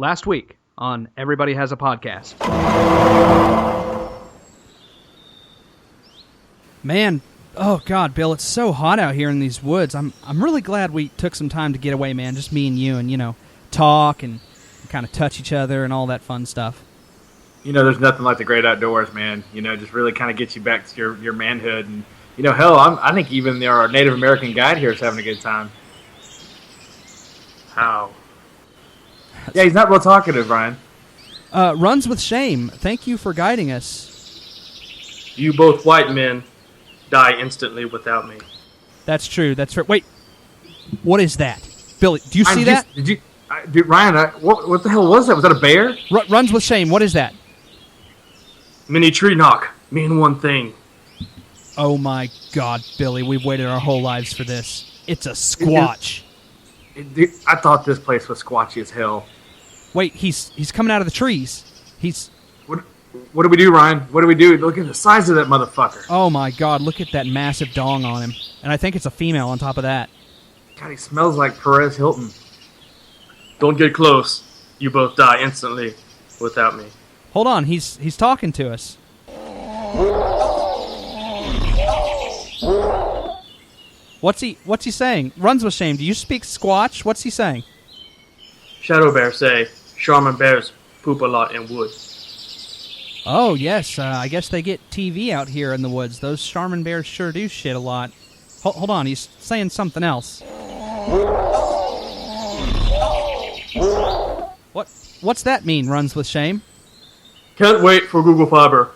Last week on Everybody Has a Podcast. Man, oh God, Bill, it's so hot out here in these woods. I'm really glad we took some time to get away, man. Just me and you, and talk and kind of touch each other and all that fun stuff. There's nothing like the great outdoors, man. Just really kind of gets you back to your manhood. And, hell, I think even our Native American guide here is having a good time. How? Yeah, he's not real talkative, Ryan. Runs with shame. Thank you for guiding us. You both white men die instantly without me. That's true. That's right. Wait, what is that? Billy, do you see that? Dude, Ryan, what the hell was that? Was that a bear? Runs with shame. What is that? Mini tree knock mean one thing. Oh my God, Billy, we've waited our whole lives for this. It's a squatch. Dude, I thought this place was squatchy as hell. Wait, he's coming out of the trees. What do we do, Ryan? What do we do? Look at the size of that motherfucker. Oh my God, look at that massive dong on him. And I think it's a female on top of that. God, he smells like Perez Hilton. Don't get close. You both die instantly without me. Hold on, he's talking to us. What's he saying? Runs with shame. Do you speak Squatch? What's he saying? Shadow bears say, Charmin bears poop a lot in wood. Oh, yes. I guess they get TV out here in the woods. Those Charmin bears sure do shit a lot. Hold on, he's saying something else. What's that mean, runs with shame? Can't wait for Google Fiber.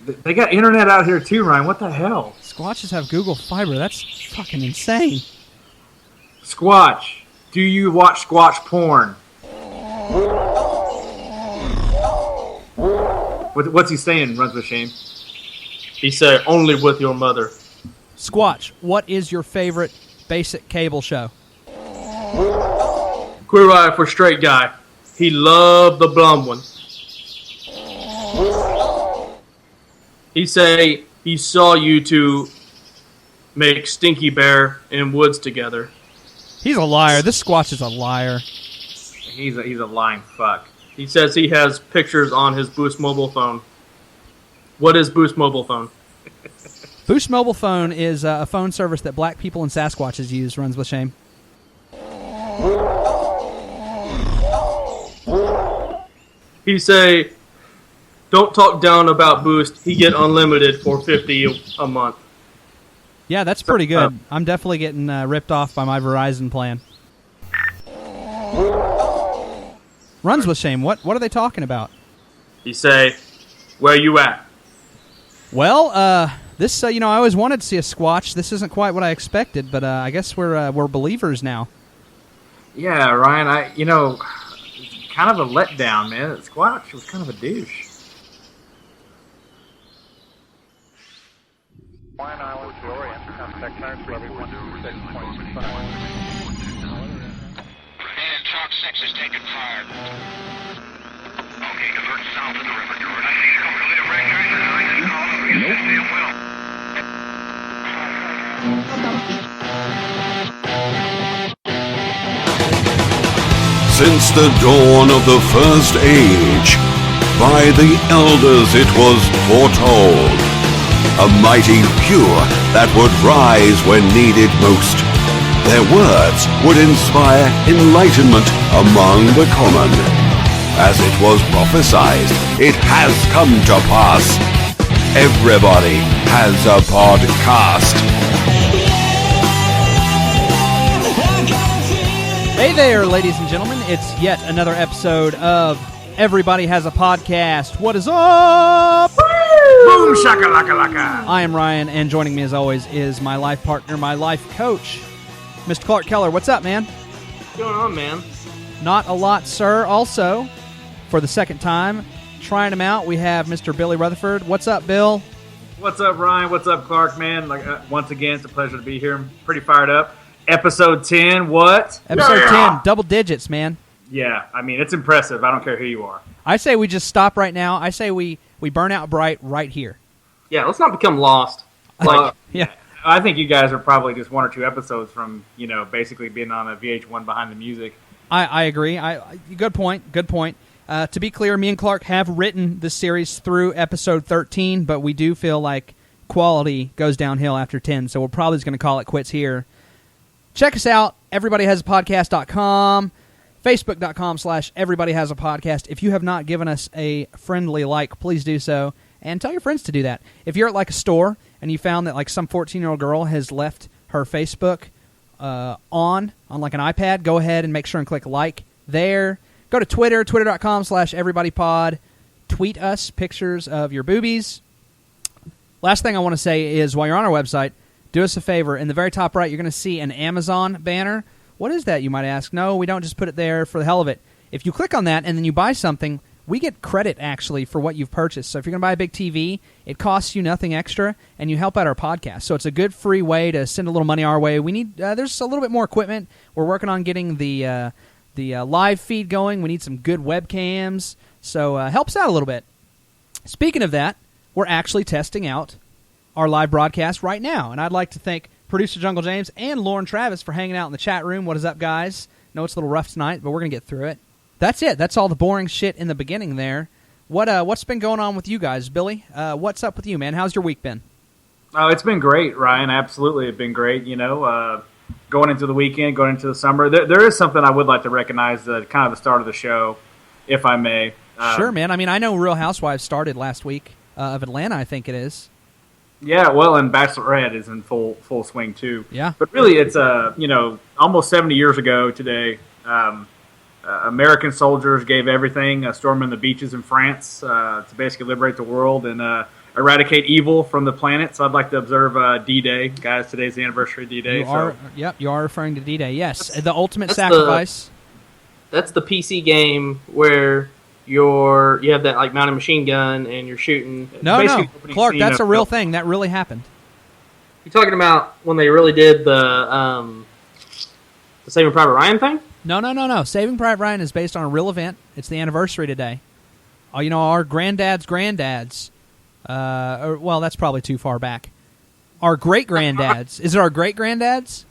They got internet out here too, Ryan. What the hell? Squatches have Google Fiber. That's fucking insane. Squatch, do you watch Squatch porn? What's he saying, runs with shame? He said, only with your mother. Squatch, what is your favorite basic cable show? Queer Eye for Straight Guy. He loved the blonde one. He say he saw you two make Stinky Bear in woods together. He's a liar. This Squatch is a liar. He's a lying fuck. He says he has pictures on his Boost mobile phone. What is Boost mobile phone? Boost mobile phone is a phone service that black people and Sasquatches use, runs with shame. He say, don't talk down about Boost. He get unlimited for $50 a month. Yeah, that's pretty good. I'm definitely getting ripped off by my Verizon plan. Runs with shame. What are they talking about? He say, where you at? Well, this I always wanted to see a Squatch. This isn't quite what I expected, but I guess we're believers now. Yeah, Ryan. Kind of a letdown, man. Squatch was kind of a douche. Hawaiian Islands, the Orient, contact clearance level 126.5. And Chalk 6 is taking fire. Okay, convert south of the river. I see you coming to the red train. I just called him. You see him well. Since the dawn of the first age, by the elders it was foretold, a mighty few that would rise when needed most. Their words would inspire enlightenment among the common. As it was prophesied, it has come to pass. Everybody has a podcast. Hey there, ladies and gentlemen. It's yet another episode of Everybody Has a Podcast. What is up? Boom shakalaka. I am Ryan, and joining me as always is my life partner, my life coach, Mr. Clark Keller. What's up, man? What's going on, man? Not a lot, sir. Also, for the second time, trying him out, we have Mr. Billy Rutherford. What's up, Bill? What's up, Ryan? What's up, Clark, man? Once again, it's a pleasure to be here. I'm pretty fired up. Episode 10, what? Episode 10, double digits, man. Yeah, I mean, it's impressive. I don't care who you are. I say we just stop right now. I say we burn out bright right here. Yeah, let's not become lost. Yeah. I think you guys are probably just one or two episodes from, basically being on a VH1 Behind the Music. I agree. Good point. Good point. To be clear, me and Clark have written the series through episode 13, but we do feel like quality goes downhill after 10, so we're probably just going to call it quits here. Check us out, everybodyhasapodcast.com, facebook.com/everybodyhasapodcast. If you have not given us a friendly like, please do so, and tell your friends to do that. If you're at like a store and you found that like some 14-year-old girl has left her Facebook on like an iPad, go ahead and make sure and click like there. Go to Twitter, twitter.com/everybodypod. Tweet us pictures of your boobies. Last thing I want to say is, while you're on our website, do us a favor. In the very top right, you're going to see an Amazon banner. What is that, you might ask? No, we don't just put it there for the hell of it. If you click on that and then you buy something, we get credit, actually, for what you've purchased. So if you're going to buy a big TV, it costs you nothing extra, and you help out our podcast. So it's a good free way to send a little money our way. We need there's a little bit more equipment. We're working on getting the live feed going. We need some good webcams. So help us out a little bit. Speaking of that, we're actually testing out our live broadcast right now. And I'd like to thank producer Jungle James and Lauren Travis for hanging out in the chat room. What is up, guys? Know it's a little rough tonight, but we're going to get through it. That's it. That's all the boring shit in the beginning there. What's been going on with you guys, Billy? What's up with you, man? How's your week been? Oh, it's been great, Ryan. Absolutely, it's been great. Going into the weekend, going into the summer. There is something I would like to recognize at kind of the start of the show, if I may. Sure, man. I mean, I know Real Housewives started last week of Atlanta, I think it is. Yeah, well, and Bachelorette is in full swing, too. Yeah. But really, it's, almost 70 years ago today, American soldiers gave everything, storming the beaches in France to basically liberate the world and eradicate evil from the planet. So I'd like to observe D-Day. Guys, today's the anniversary of D-Day. You are referring to D-Day, yes. The ultimate sacrifice. That's the PC game where you have that like mounted machine gun and you're shooting. No, Clark, that's a real thing. That really happened. You're talking about when they really did the Saving Private Ryan thing? No. Saving Private Ryan is based on a real event. It's the anniversary today. Our granddad's well, that's probably too far back. Our great-granddads. Is it our great-granddads?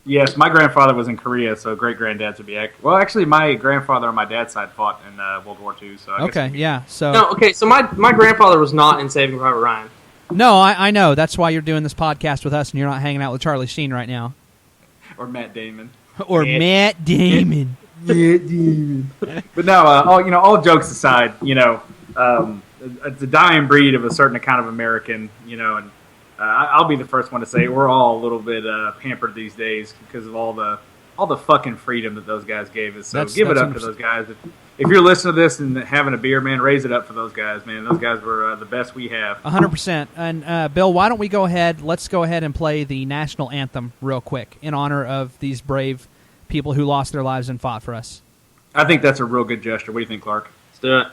Yes, my grandfather was in Korea, so great-granddads would be accurate. Well, actually, my grandfather on my dad's side fought in World War II. So So my grandfather was not in Saving Private Ryan. No, I know. That's why you're doing this podcast with us, and you're not hanging out with Charlie Sheen right now. Or Matt Damon. Matt Damon. But no, all jokes aside, it's a dying breed of a certain kind of American, and I'll be the first one to say we're all a little bit pampered these days because of all the fucking freedom that those guys gave us. So give it up to those guys. If you're listening to this and having a beer, man, raise it up for those guys, man. Those guys were the best we have. 100%. And Bill, why don't we go ahead? Let's go ahead and play the national anthem real quick in honor of these brave people who lost their lives and fought for us. I think that's a real good gesture. What do you think, Clark? Let's do it.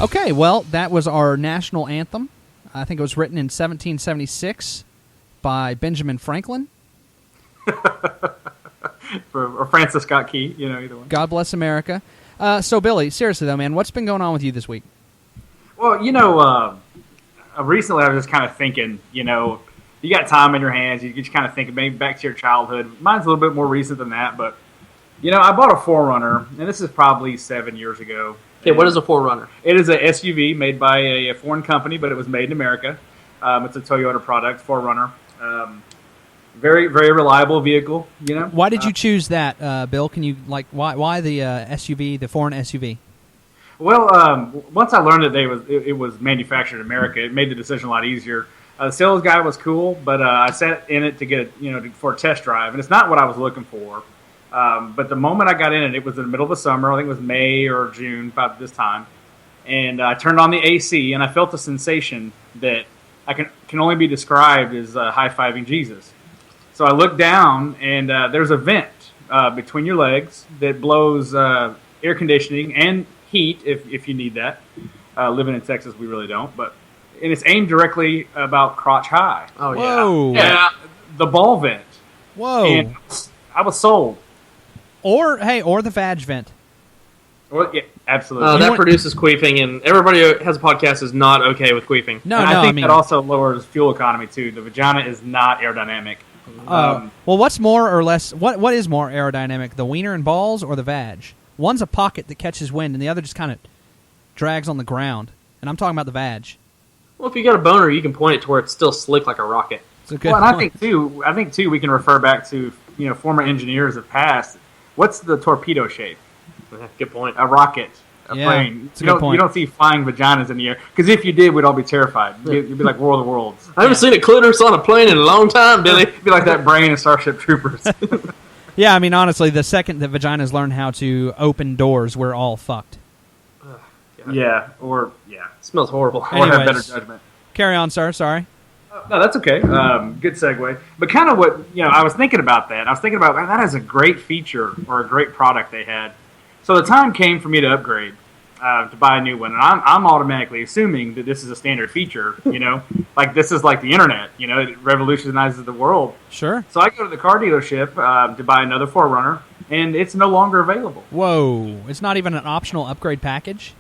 Okay, well, that was our national anthem. I think it was written in 1776 by Benjamin Franklin. or Francis Scott Key, either one. God bless America. So, Billy, seriously though, man, what's been going on with you this week? Well, recently I was just kind of thinking, you got time in your hands, you just kind of think maybe back to your childhood. Mine's a little bit more recent than that, but, I bought a 4Runner, and this is probably 7 years ago. Okay, what is a 4Runner? It is a SUV made by a foreign company, but it was made in America. It's a Toyota product, 4Runner. Very, very reliable vehicle, Why did you choose that, Bill? Can you, why the SUV, the foreign SUV? Well, once I learned that it was manufactured in America, it made the decision a lot easier. The sales guy was cool, but I sat in it to get for a test drive, and it's not what I was looking for. But the moment I got in it, it was in the middle of the summer. I think it was May or June, about this time. And I turned on the AC, and I felt a sensation that I can only be described as high-fiving Jesus. So I looked down, and there's a vent between your legs that blows air conditioning and heat if you need that. Living in Texas, we really don't. And it's aimed directly about crotch high. Oh, yeah. Whoa. Yeah, the ball vent. Whoa. And I was sold. Or the vag vent. Well, yeah, absolutely. That produces queefing, and everybody who has a podcast is not okay with queefing. No, and no, I think mean, that also lowers fuel economy, too. The vagina is not aerodynamic. well, what's more or less? What is more aerodynamic, the wiener and balls or the vag? One's a pocket that catches wind, and the other just kind of drags on the ground. And I'm talking about the vag. Well, if you got a boner, you can point it to where it's still slick like a rocket. It's a good Well, and point. I think too, we can refer back to former engineers of past. What's the torpedo shape? Good point. A rocket, a Yeah, plane. it's a good point. You don't see flying vaginas in the air, because if you did, we'd all be terrified. You'd be like World of Worlds. I haven't seen a clitoris on a plane in a long time, Billy. It'd be like that brain in Starship Troopers. Yeah, I mean, honestly, the second that vaginas learn how to open doors, we're all fucked. yeah. It smells horrible. Or have better Anyways. judgment. Carry on, sir. Sorry. No, that's okay. Good segue. But kind of what, I was thinking about that. I was thinking about, that is a great feature or a great product they had. So the time came for me to upgrade, to buy a new one. And I'm automatically assuming that this is a standard feature, like this is like the internet, it revolutionizes the world. Sure. So I go to the car dealership to buy another 4Runner, and it's no longer available. Whoa. It's not even an optional upgrade package?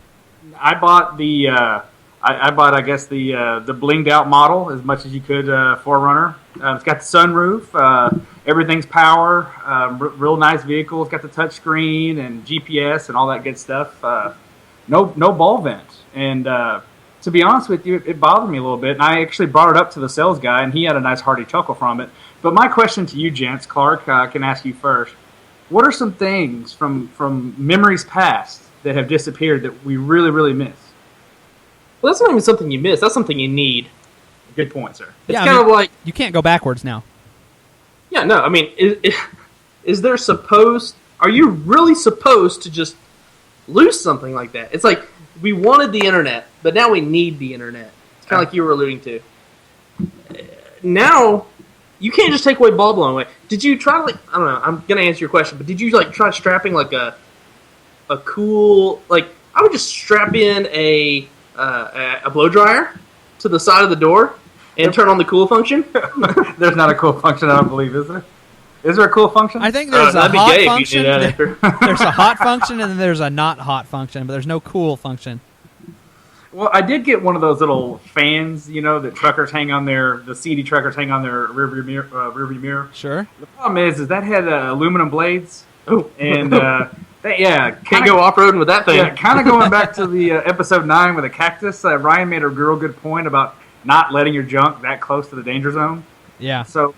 I bought I guess the blinged out model as much as you could 4Runner. It's got the sunroof, everything's power, real nice vehicle. It's got the touch screen and GPS and all that good stuff. No ball vent. And to be honest with you, it bothered me a little bit. And I actually brought it up to the sales guy, and he had a nice hearty chuckle from it. But my question to you, gents, Clark, I can ask you first. What are some things from memories past that have disappeared that we really, really miss? Well, that's not even something you miss. That's something you need. Good point, sir. It's Yeah, kind of like... You can't go backwards now. Yeah, no, I mean, is there supposed... Are you really supposed to just lose something like that? It's like, we wanted the internet, but now we need the internet. It's kind of like you were alluding to. Now, you can't just take away ball blowing away. Did you try, like... I don't know, I'm going to answer your question, but did you, like, try strapping, like, a cool... Like, I would just strap in a blow dryer to the side of the door and turn on the cool function. There's not a cool function, I don't believe, is there? Is there a cool function? I think there's a that'd be hot gay function. if you did that after. There's a hot function, and then there's a not hot function, but there's no cool function. Well, I did get one of those little fans, that truckers hang on the CD truckers hang on their rearview mirror. Sure. The problem is that had aluminum blades. Oh. And, Can't go off-roading with that thing. Yeah, kind of going back to the episode 9 with the cactus, Ryan made a real good point about not letting your junk that close to the danger zone. Yeah. So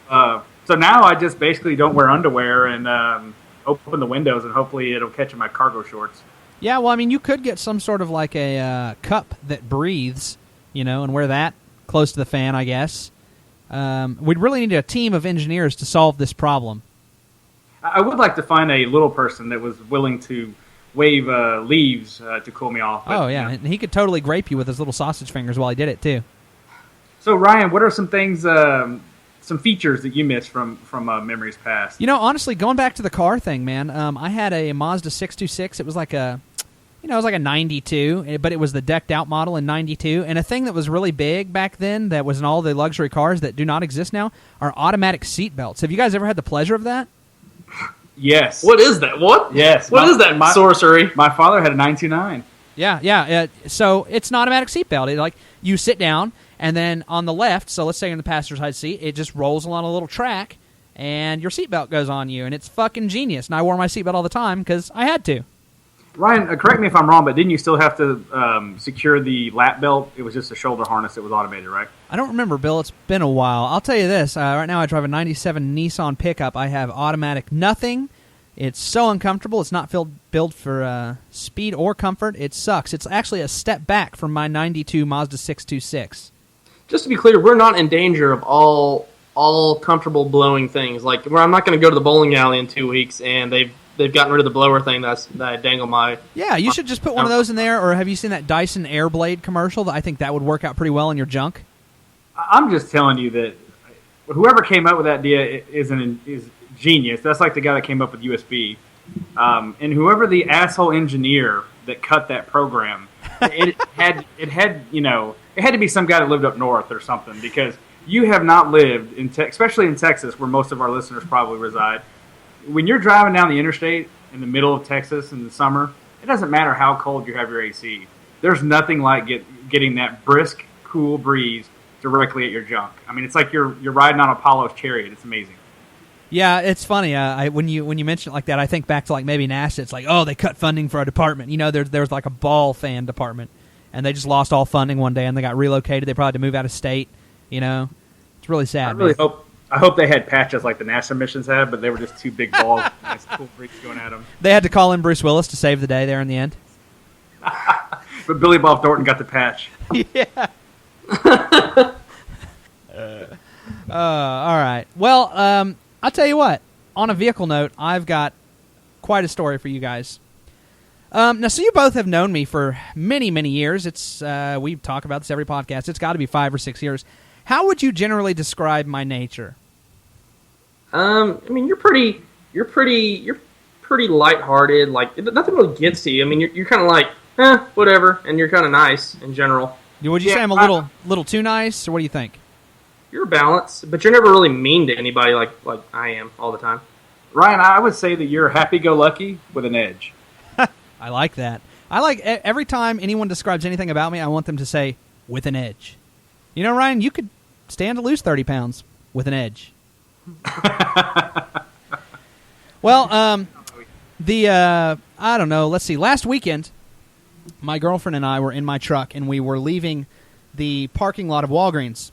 now I just basically don't wear underwear and open the windows, and hopefully it'll catch in my cargo shorts. Yeah, well, I mean, you could get some sort of like a cup that breathes, and wear that close to the fan, I guess. We'd really need a team of engineers to solve this problem. I would like to find a little person that was willing to wave leaves to cool me off. But, Oh, yeah, and he could totally grape you with his little sausage fingers while he did it, too. So, Ryan, what are some things, some features that you miss from memories past? Honestly, going back to the car thing, man, I had a Mazda 626. It was like a it was like a 92, but it was the decked out model in 92. And a thing that was really big back then that was in all the luxury cars that do not exist now are automatic seat belts. Have you guys ever had the pleasure of that? Yes. What is that? What? Yes. What is that sorcery? My father had a 929. Yeah. So it's an automatic seat belt. Like you sit down, and then on the left, so let's say you're in the passenger side seat, it just rolls along a little track, and your seatbelt goes on you, and it's fucking genius. And I wore my seatbelt all the time because I had to. Ryan, correct me if I'm wrong, but didn't you still have to secure the lap belt? It was just a shoulder harness that was automated, right? I don't remember, Bill. It's been a while. I'll tell you this. Right now I drive a 97 Nissan pickup. I have automatic nothing. It's so uncomfortable. It's not built for speed or comfort. It sucks. It's actually a step back from my 92 Mazda 626. Just to be clear, we're not in danger of all comfortable blowing things. Like, I'm not going to go to the bowling alley in 2 weeks, and they've gotten rid of the blower thing that I dangle my... Yeah, you should just put one of those in there, or have you seen that Dyson Airblade commercial? I think that would work out pretty well in your junk. I'm just telling you that whoever came up with that idea is genius. That's like the guy that came up with USB. And whoever the asshole engineer that cut that program, it had to be some guy that lived up north or something, because you have not lived especially in Texas, where most of our listeners probably reside. When you're driving down the interstate in the middle of Texas in the summer, it doesn't matter how cold you have your AC. There's nothing like getting that brisk, cool breeze directly at your junk. I mean, it's like you're riding on Apollo's chariot. It's amazing. Yeah, it's funny. When you mention it like that, I think back to like maybe NASA. It's like, oh, they cut funding for a department. There was like a ball fan department, and they just lost all funding one day, and they got relocated. They probably had to move out of state. It's really sad. I hope they had patches like the NASA missions had, but they were just two big balls. Nice cool breeze going at them. They had to call in Bruce Willis to save the day there in the end. But Billy Bob Thornton got the patch. Yeah. All right. Well, I'll tell you what. On a vehicle note, I've got quite a story for you guys. Now, so you both have known me for many, many years. We talk about this every podcast. It's got to be 5 or 6 years. How would you generally describe my nature? I mean, you're pretty lighthearted. Like, nothing really gets to you. I mean, you're kind of like, whatever, and you're kind of nice in general. Would you say I'm a little too nice, or what do you think? You're balanced, but you're never really mean to anybody like I am all the time. Ryan, I would say that you're happy-go-lucky with an edge. I like that. I like every time anyone describes anything about me, I want them to say, with an edge. Ryan, you could stand to lose 30 pounds with an edge. Well, I don't know, let's see. Last weekend, my girlfriend and I were in my truck, and we were leaving the parking lot of Walgreens.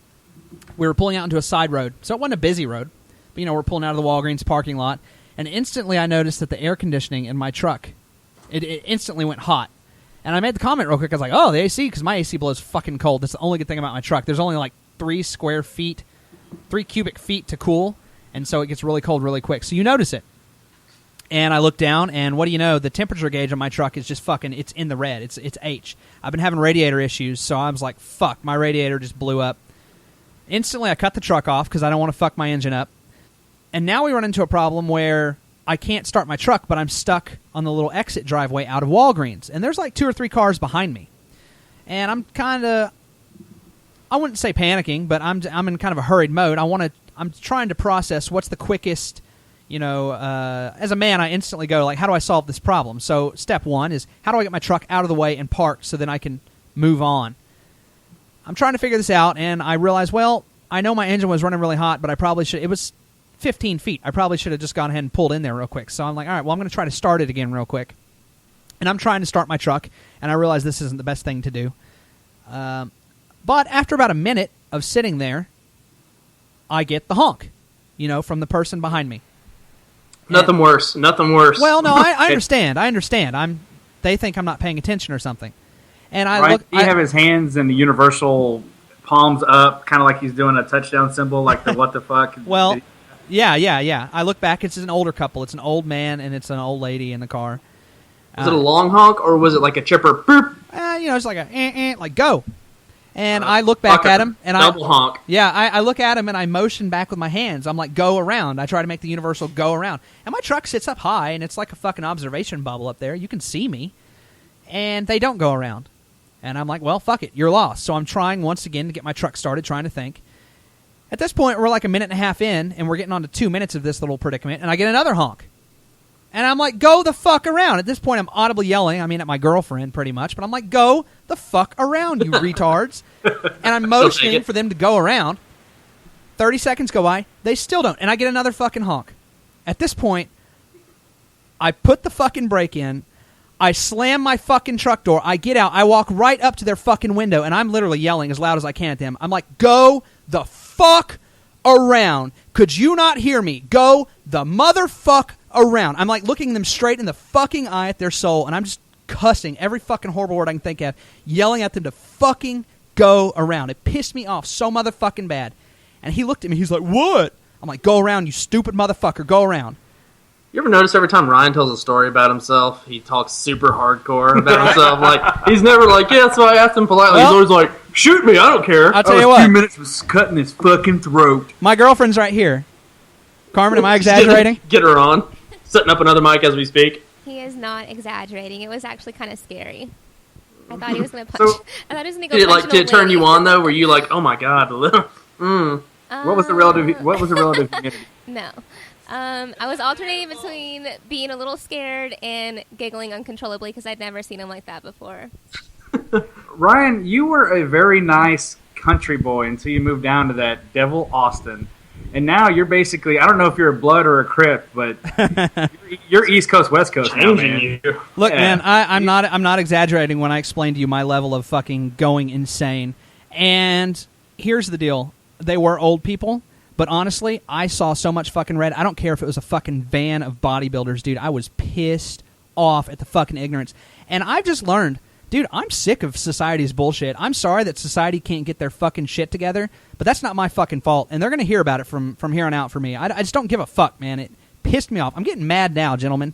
We were pulling out into a side road, so it wasn't a busy road. But, we're pulling out of the Walgreens parking lot, and instantly I noticed that the air conditioning in my truck, it instantly went hot. And I made the comment real quick. I was like, oh, the AC, because my AC blows fucking cold. That's the only good thing about my truck. There's only like 3 cubic feet to cool, and so it gets really cold really quick. So you notice it. And I look down, and what do you know? The temperature gauge on my truck is just it's in the red. It's H. I've been having radiator issues, so I was like, fuck, my radiator just blew up. Instantly, I cut the truck off because I don't want to fuck my engine up. And now we run into a problem where I can't start my truck, but I'm stuck on the little exit driveway out of Walgreens. And there's like 2 or 3 cars behind me. And I'm kind of, I wouldn't say panicking, but I'm in kind of a hurried mode. I'm trying to process what's the quickest, as a man, I instantly go like, how do I solve this problem? So step 1 is, how do I get my truck out of the way and parked so then I can move on? I'm trying to figure this out, and I realized, well, I know my engine was running really hot, but I probably should, it was 15 feet. I probably should have just gone ahead and pulled in there real quick. So I'm like, all right, well, I'm going to try to start it again real quick. And I'm trying to start my truck, and I realize this isn't the best thing to do. But after about a minute of sitting there, I get the honk, from the person behind me. Nothing worse. Well, no, I understand. They think I'm not paying attention or something. And I look. He have his hands in the universal palms up, kind of like he's doing a touchdown symbol, like the what the fuck. Well, yeah. I look back. It's an older couple. It's an old man and it's an old lady in the car. Was it a long honk or was it like a chipper? Boop? It's like a like go. And I look back at him and double honk. Yeah, I look at him and I motion back with my hands. I'm like, go around. I try to make the universal go around. And my truck sits up high and it's like a fucking observation bubble up there. You can see me. and they don't go around. And I'm like, well, fuck it, you're lost. So I'm trying once again to get my truck started, trying to think. At this point, we're like a minute and a half in, and we're getting on to 2 minutes of this little predicament, and I get another honk. And I'm like, go the fuck around. At this point, I'm audibly yelling, I mean at my girlfriend pretty much, but I'm like, go the fuck around, you retards. And I'm motioning for them to go around. 30 seconds go by, they still don't, and I get another fucking honk. At this point, I put the fucking brake in, I slam my fucking truck door, I get out, I walk right up to their fucking window, and I'm literally yelling as loud as I can at them. I'm like, go the fuck around. Could you not hear me? Go the motherfuck around. I'm like looking them straight in the fucking eye at their soul, and I'm just cussing every fucking horrible word I can think of, yelling at them to fucking go around. It pissed me off so motherfucking bad. And he looked at me, he's like, what? I'm like, go around, you stupid motherfucker, go around. You ever notice every time Ryan tells a story about himself, he talks super hardcore about himself? Like, he's never like, yeah, so I asked him politely. Well, he's always like, shoot me, I don't care. I'll tell you what. 2 minutes was cutting his fucking throat. My girlfriend's right here. Carmen, am I exaggerating? Get her on. Setting up another mic as we speak. He is not exaggerating. It was actually kind of scary. I thought he was going to punch. I thought he was going to go punch Did it turn you on, though? Were you like, oh my god, What was the relative humidity? No. I was alternating between being a little scared and giggling uncontrollably because I'd never seen him like that before. Ryan, you were a very nice country boy until you moved down to that Devil Austin. And now you're basically, I don't know if you're a Blood or a Crip, but you're East Coast, West Coast now, man. Look, man, I'm not exaggerating when I explain to you my level of fucking going insane. And here's the deal. They were old people, but honestly, I saw so much fucking red. I don't care if it was a fucking van of bodybuilders, dude. I was pissed off at the fucking ignorance. And I've just learned, dude, I'm sick of society's bullshit. I'm sorry that society can't get their fucking shit together, but that's not my fucking fault. And they're going to hear about it from here on out for me. I just don't give a fuck, man. It pissed me off. I'm getting mad now, gentlemen.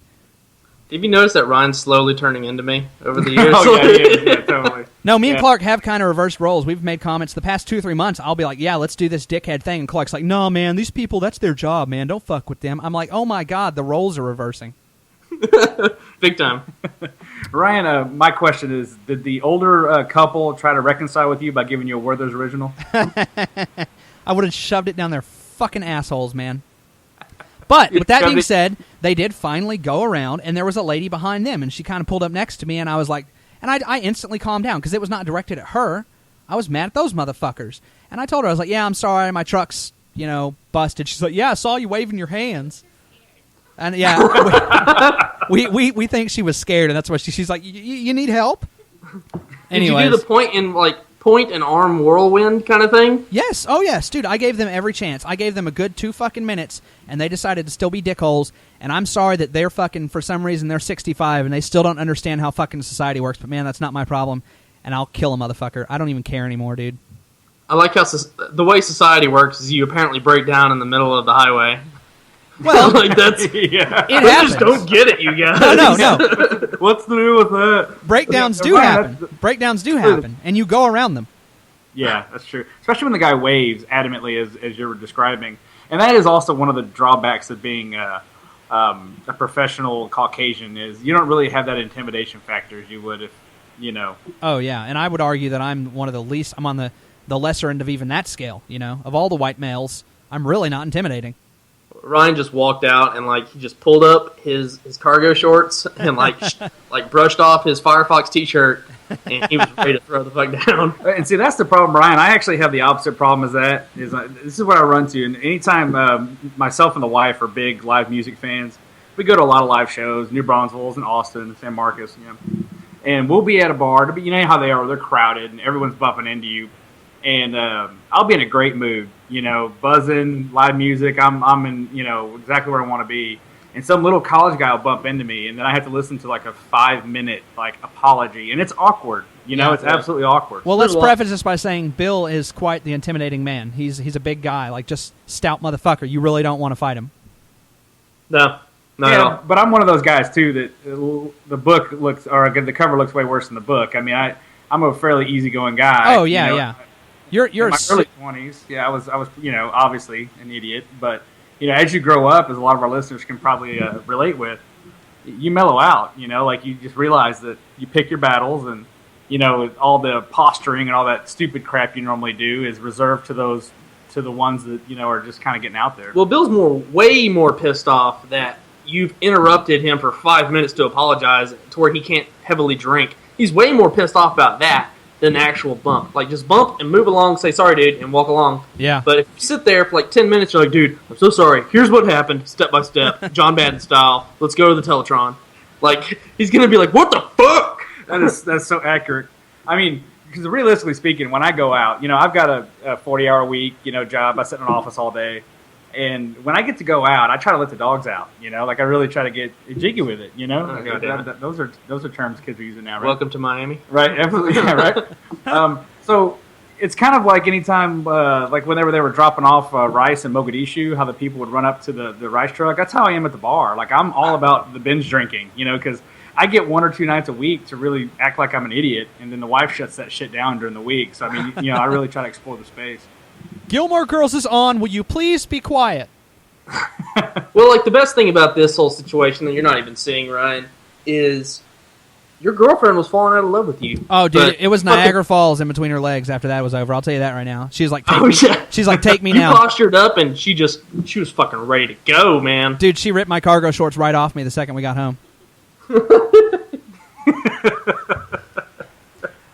Have you noticed that Ryan's slowly turning into me over the years? Yeah, totally. No, me and Clark have kind of reversed roles. We've made comments the past 2 or 3 months. I'll be like, yeah, let's do this dickhead thing. And Clark's like, no, man, these people, that's their job, man. Don't fuck with them. I'm like, oh my God, the roles are reversing. Big time. Ryan, my question is, did the older couple try to reconcile with you by giving you a Werther's Original? I would have shoved it down their fucking assholes, man. But with that being said, they did finally go around, and there was a lady behind them, and she kind of pulled up next to me, and I was like, and I instantly calmed down because it was not directed at her. I was mad at those motherfuckers. And I told her, I was like, yeah, I'm sorry, my truck's, busted. She's like, yeah, I saw you waving your hands. And yeah, we think she was scared, and that's why she's like, you need help? Anyways. Did you do the point and arm whirlwind kind of thing? Yes. Oh, yes. Dude, I gave them every chance. I gave them a good 2 fucking minutes, and they decided to still be dickholes, and I'm sorry that they're fucking, for some reason, they're 65, and they still don't understand how fucking society works, but man, that's not my problem, and I'll kill a motherfucker. I don't even care anymore, dude. I like how the way society works is you apparently break down in the middle of the highway. Well, like that's it I just don't get it, you guys. No. What's the deal with that? Breakdowns do happen. Breakdowns do happen, and you go around them. Yeah, that's true. Especially when the guy waves adamantly, as you were describing, and that is also one of the drawbacks of being a professional Caucasian is you don't really have that intimidation factor as you would if Oh yeah, and I would argue that I'm one of the least. I'm on the lesser end of even that scale. Of all the white males, I'm really not intimidating. Ryan just walked out and he just pulled up his cargo shorts and brushed off his Firefox t-shirt and he was ready to throw the fuck down. And see, that's the problem, Ryan. I actually have the opposite problem as that. This is what I run to. And anytime myself and the wife are big live music fans, we go to a lot of live shows, New Braunfels and Austin, San Marcos, and we'll be at a bar. You know how they are. They're crowded and everyone's bumping into you. And I'll be in a great mood, buzzing, live music. I'm in, exactly where I want to be. And some little college guy will bump into me, and then I have to listen to a 5-minute apology, and it's awkward. It's absolutely awkward. Well, let's preface this by saying Bill is quite the intimidating man. He's a big guy, just stout motherfucker. You really don't want to fight him. No. Yeah, but I'm one of those guys too that the book looks, or the cover looks way worse than the book. I mean, I'm a fairly easygoing guy. Oh yeah, yeah. You're in my early 20s. Yeah, I was obviously an idiot, but as you grow up, as a lot of our listeners can probably relate with, you mellow out. Like you just realize that you pick your battles, and all the posturing and all that stupid crap you normally do is reserved to the ones that are just kind of getting out there. Well, Bill's way more pissed off that you've interrupted him for 5 minutes to apologize to where he can't heavily drink. He's way more pissed off about that than the actual bump. Like, just bump and move along, say sorry, dude, and walk along. Yeah. But if you sit there for like 10 minutes, you're like, dude, I'm so sorry. Here's what happened, step by step, John Madden style. Let's go to the Teletron. Like, he's gonna be like, what the fuck? That's so accurate. I mean, because realistically speaking, when I go out, I've got a 40-hour week, job. I sit in an office all day. And when I get to go out, I try to let the dogs out, Like, I really try to get jiggy with it, Those are terms kids are using now, right? Welcome to Miami. Right, absolutely, yeah, right? So it's kind of like anytime, like whenever they were dropping off rice in Mogadishu, how the people would run up to the rice truck. That's how I am at the bar. Like, I'm all about the binge drinking, because I get 1 or 2 nights a week to really act like I'm an idiot, and then the wife shuts that shit down during the week. So, I mean, I really try to explore the space. Gilmore Girls is on. Will you please be quiet? Well, like, the best thing about this whole situation that you're not even seeing, Ryan, is your girlfriend was falling out of love with you. Oh, dude, it was Niagara Falls in between her legs after that was over. I'll tell you that right now. She's like, she's like, take me now. You postured up, and she was fucking ready to go, man. Dude, she ripped my cargo shorts right off me the second we got home.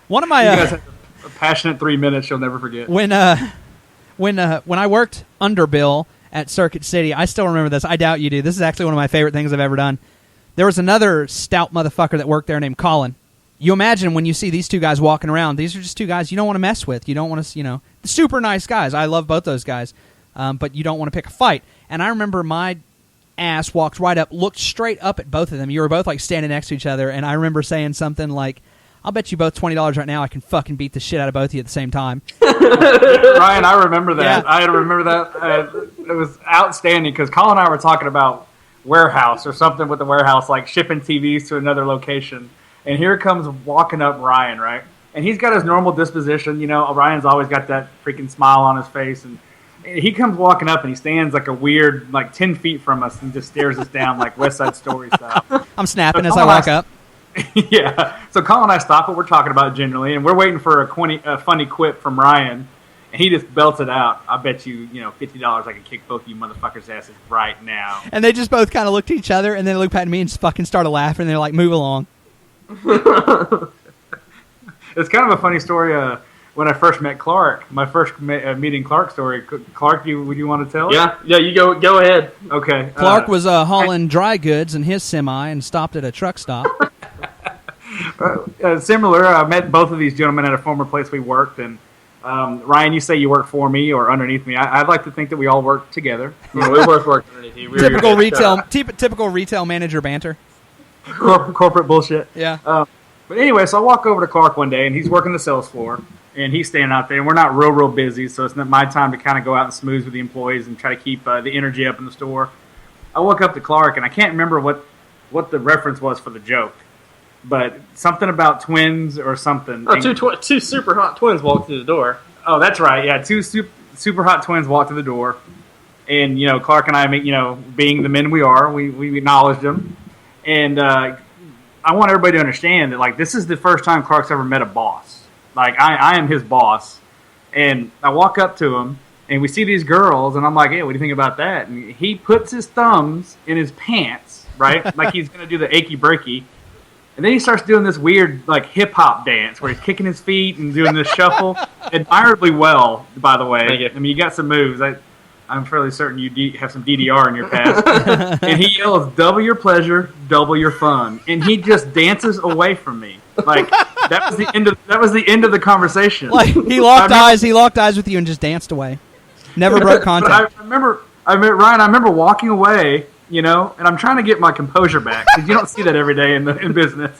One of my you guys had a passionate 3 minutes you'll never forget. When I worked under Bill at Circuit City, I still remember this. I doubt you do. This is actually one of my favorite things I've ever done. There was another stout motherfucker that worked there named Colin. You imagine when you see these two guys walking around, these are just two guys you don't want to mess with. You don't want to, super nice guys. I love both those guys, but you don't want to pick a fight. And I remember my ass walked right up, looked straight up at both of them. You were both like standing next to each other, and I remember saying something like, I'll bet you both $20 right now I can fucking beat the shit out of both of you at the same time. Ryan, I remember that. Yeah. I remember that. It was outstanding because Colin and I were talking about warehouse or something with the warehouse, like shipping TVs to another location. And here comes walking up Ryan, right? And he's got his normal disposition. Ryan's always got that freaking smile on his face. And he comes walking up and he stands like a weird, like 10 feet from us and just stares us down like West Side Story style. I'm snapping as I walk up. Yeah. So Colin and I stop what we're talking about generally, and we're waiting for a funny quip from Ryan, and he just belts it out. I bet you, $50 I can kick both of you motherfuckers' asses right now. And they just both kind of looked at each other, and then looked at me and just fucking started laughing, and they're like, move along. It's kind of a funny story. When I first met Clark, my first meeting Clark story. Clark, would you want to tell it? Yeah, you go ahead. Okay. Clark was hauling dry goods in his semi and stopped at a truck stop. Similar, I met both of these gentlemen at a former place we worked, and Ryan, you say you work for me or underneath me. I'd like to think that we all work together. Yeah, we both work underneath you. Typical retail manager banter. Corporate bullshit. Yeah. But anyway, so I walk over to Clark one day, and he's working the sales floor, and he's standing out there, and we're not real busy, so it's not my time to kind of go out and smooth with the employees and try to keep the energy up in the store. I walk up to Clark, and I can't remember what the reference was for the joke, but something about twins or something. Oh, two super hot twins walked through the door. Oh, that's right. Yeah, two super hot twins walked through the door, and Clark and I, being the men we are, we acknowledged them, and I want everybody to understand that like this is the first time Clark's ever met a boss. Like I am his boss, and I walk up to him, and we see these girls, and I'm like, hey, what do you think about that? And he puts his thumbs in his pants, right, like he's gonna do the achy breaky. And then he starts doing this weird, like, hip-hop dance where he's kicking his feet and doing this shuffle. Admirably well, by the way. Thank you. I mean, you got some moves. I'm fairly certain you have some DDR in your past. And he yells, double your pleasure, double your fun. And he just dances away from me. Like, that was the end of the conversation. Like, he locked eyes with you and just danced away. Never broke contact. I remember walking away, and I'm trying to get my composure back because you don't see that every day in business.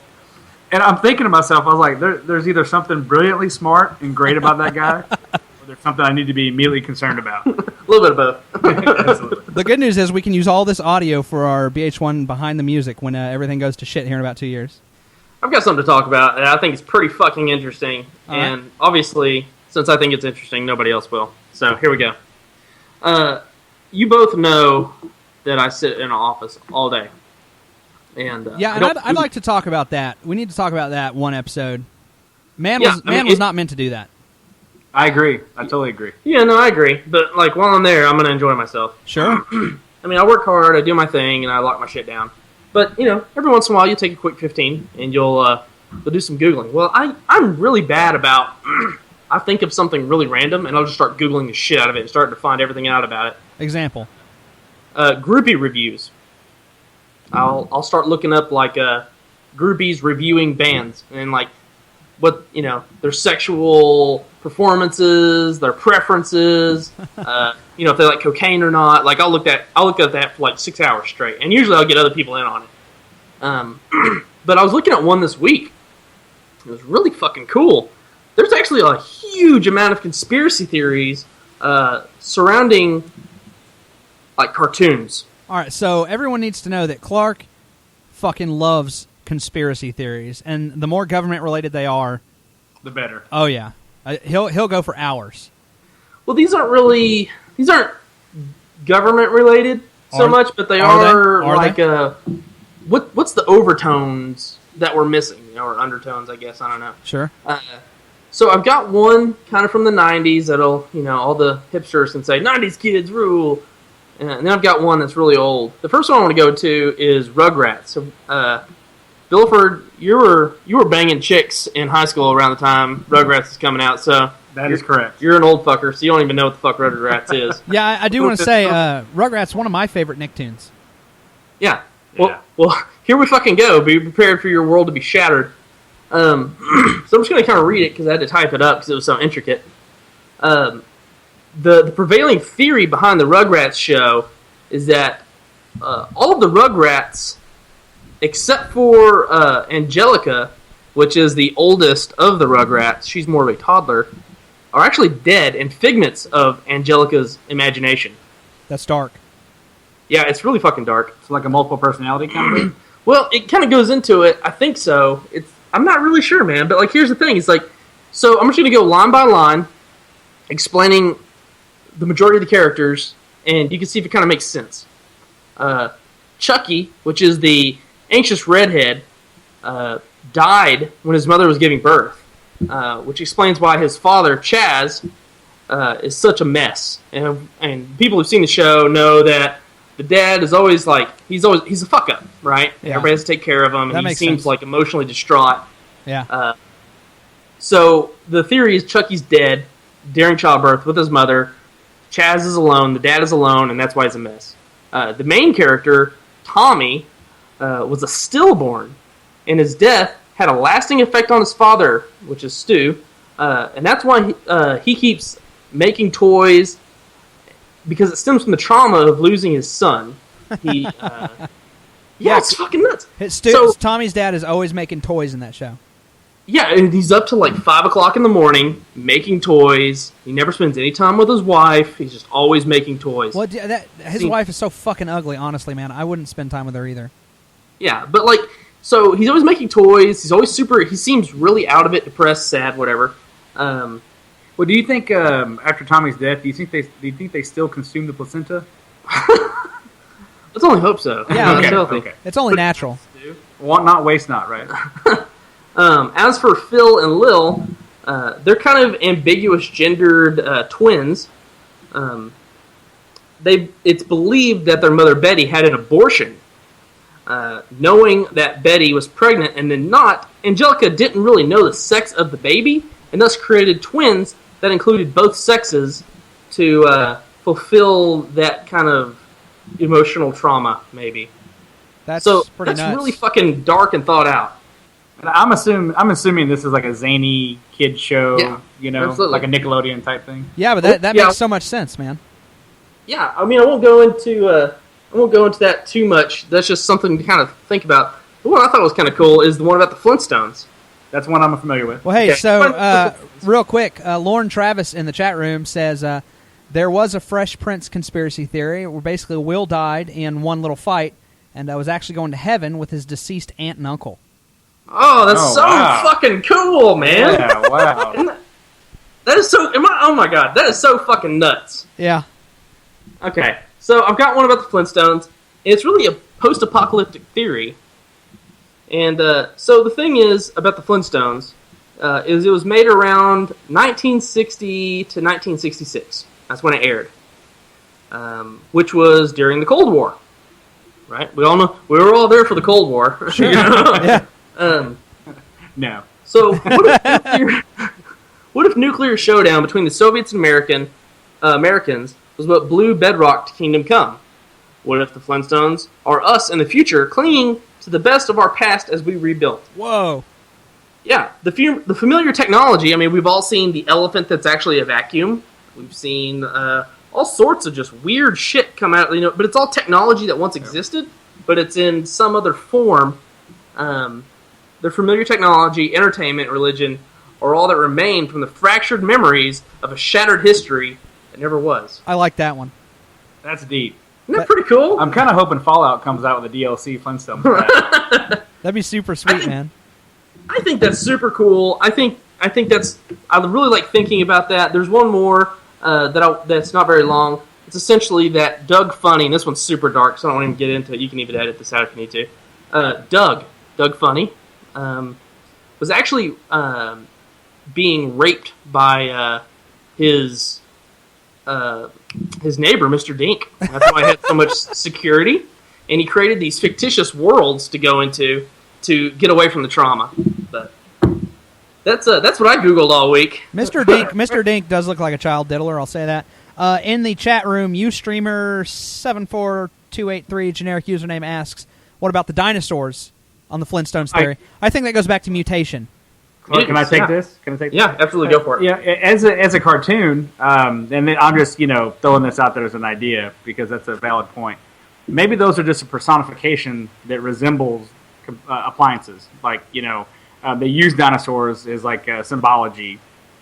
And I'm thinking to myself, I was like, there's either something brilliantly smart and great about that guy, or there's something I need to be immediately concerned about. A little bit of both. Absolutely. The good news is we can use all this audio for our BH1 Behind the Music when everything goes to shit here in about 2 years. I've got something to talk about, and I think it's pretty fucking interesting. All and right. obviously, since I think it's interesting, nobody else will. So here we go. You both know that I sit in an office all day. And Yeah, and I'd like to talk about that. We need to talk about that one episode. Man was not meant to do that. I agree. I totally agree. Yeah, no, I agree. But like while I'm there, I'm going to enjoy myself. Sure. I mean, I work hard, I do my thing, and I lock my shit down. But you know, every once in a while, you take a quick 15 and you'll do some googling. Well, I'm really bad about. I think of something really random, and I'll just start googling the shit out of it and start to find everything out about it. Example. Groupie reviews. I'll start looking up like groupies reviewing bands and like what their sexual performances, their preferences, if they like cocaine or not. Like I'll look at that for like 6 hours straight, and usually I'll get other people in on it. But I was looking at one this week. It was really fucking cool. There's actually a huge amount of conspiracy theories surrounding like cartoons. All right, so everyone needs to know that Clark fucking loves conspiracy theories, and the more government-related they are, the better. Oh yeah, he'll go for hours. Well, these aren't government-related so much, but they are like what's the overtones that we're missing, or undertones, I guess, I don't know. Sure. So I've got one kind of from the 90s that'll, all the hipsters can say, 90s kids rule. And then I've got one that's really old. The first one I want to go to is Rugrats. So, Billford, you were banging chicks in high school around the time Rugrats is coming out. So that is correct. You're an old fucker, so you don't even know what the fuck Rugrats is. Yeah, I do want to say Rugrats one of my favorite Nicktoons. Yeah. Well, here we fucking go. Be prepared for your world to be shattered. So I'm just going to kind of read it because I had to type it up because it was so intricate. The prevailing theory behind the Rugrats show is that all of the Rugrats, except for Angelica, which is the oldest of the Rugrats, she's more of a toddler, are actually dead and figments of Angelica's imagination. That's dark. Yeah, it's really fucking dark. It's like a multiple personality kind of thing? Well, it kind of goes into it. I think so. I'm not really sure, man. But like, here's the thing. It's like, so I'm just going to go line by line, explaining the majority of the characters, and you can see if it kind of makes sense. Chucky, which is the anxious redhead, died when his mother was giving birth, which explains why his father, Chaz, is such a mess. And people who've seen the show know that the dad is always like, he's a fuck up, right? Yeah. Everybody has to take care of him, and he seems like emotionally distraught. Yeah. So the theory is Chucky's dead during childbirth with his mother. Chaz is alone, the dad is alone, and that's why he's a mess. The main character, Tommy, was a stillborn, and his death had a lasting effect on his father, which is Stu, and that's why he keeps making toys, because it stems from the trauma of losing his son. It's fucking nuts. Tommy's dad is always making toys in that show. Yeah, and he's up to like 5 o'clock in the morning making toys. He never spends any time with his wife. He's just always making toys. Well, his wife is so fucking ugly, honestly, man. I wouldn't spend time with her either. Yeah, but like, so he's always making toys. He's always he seems really out of it, depressed, sad, whatever. Well, do you think after Tommy's death, do you think they still consume the placenta? Let's only hope so. Yeah, okay. It's only natural. Want not, waste not, right? As for Phil and Lil, they're kind of ambiguous gendered twins. It's believed that their mother Betty had an abortion. Knowing that Betty was pregnant and then not, Angelica didn't really know the sex of the baby, and thus created twins that included both sexes to fulfill that kind of emotional trauma, maybe. That's nuts. Really fucking dark and thought out. And I'm assuming this is like a zany kid show, absolutely. like a Nickelodeon type thing. Yeah, but that makes so much sense, man. Yeah, I mean, I won't go into that too much. That's just something to kind of think about. The one I thought was kind of cool is the one about the Flintstones. That's one I'm familiar with. Well, hey, so real quick, Lauren Travis in the chat room says there was a Fresh Prince conspiracy theory where basically Will died in one little fight and was actually going to heaven with his deceased aunt and uncle. Oh, that's fucking cool, man! Yeah, wow. That is so. Oh my god, that is so fucking nuts. Yeah. Okay, so I've got one about the Flintstones. It's really a post-apocalyptic theory And so the thing is about the Flintstones is it was made around 1960 to 1966. That's when it aired, which was during the Cold War. Right? We all know we were all there for the Cold War. Sure. Yeah. No. So what if nuclear showdown between the Soviets and Americans was what blew bedrock to Kingdom Come? What if the Flintstones are us in the future clinging to the best of our past as we rebuild? Whoa. Yeah, the familiar technology. I mean, we've all seen the elephant that's actually a vacuum. We've seen all sorts of just weird shit come out, but it's all technology that once existed, but it's in some other form. The familiar technology, entertainment, religion, are all that remain from the fractured memories of a shattered history that never was. I like that one. That's deep. Isn't that pretty cool? I'm kind of hoping Fallout comes out with a DLC Flintstones. That'd be super sweet, man. I think that's super cool. I think that's. I really like thinking about that. There's one more that's not very long. It's essentially that Doug Funny, and this one's super dark, so I don't want to even get into it. You can even edit this out if you need to. Doug Funny, was actually being raped by his neighbor, Mr. Dink. That's why he had so much security, and he created these fictitious worlds to go into to get away from the trauma. But that's what I googled all week. Mr. Dink does look like a child diddler. I'll say that. In the chat room, UStreamer74283 generic username asks, "What about the dinosaurs on the Flintstones theory?" I think that goes back to mutation. Can I take this? Yeah, absolutely, go for it. Yeah, as a cartoon, and then I'm just throwing this out there as an idea because that's a valid point. Maybe those are just a personification that resembles appliances. Like they use dinosaurs as like symbology.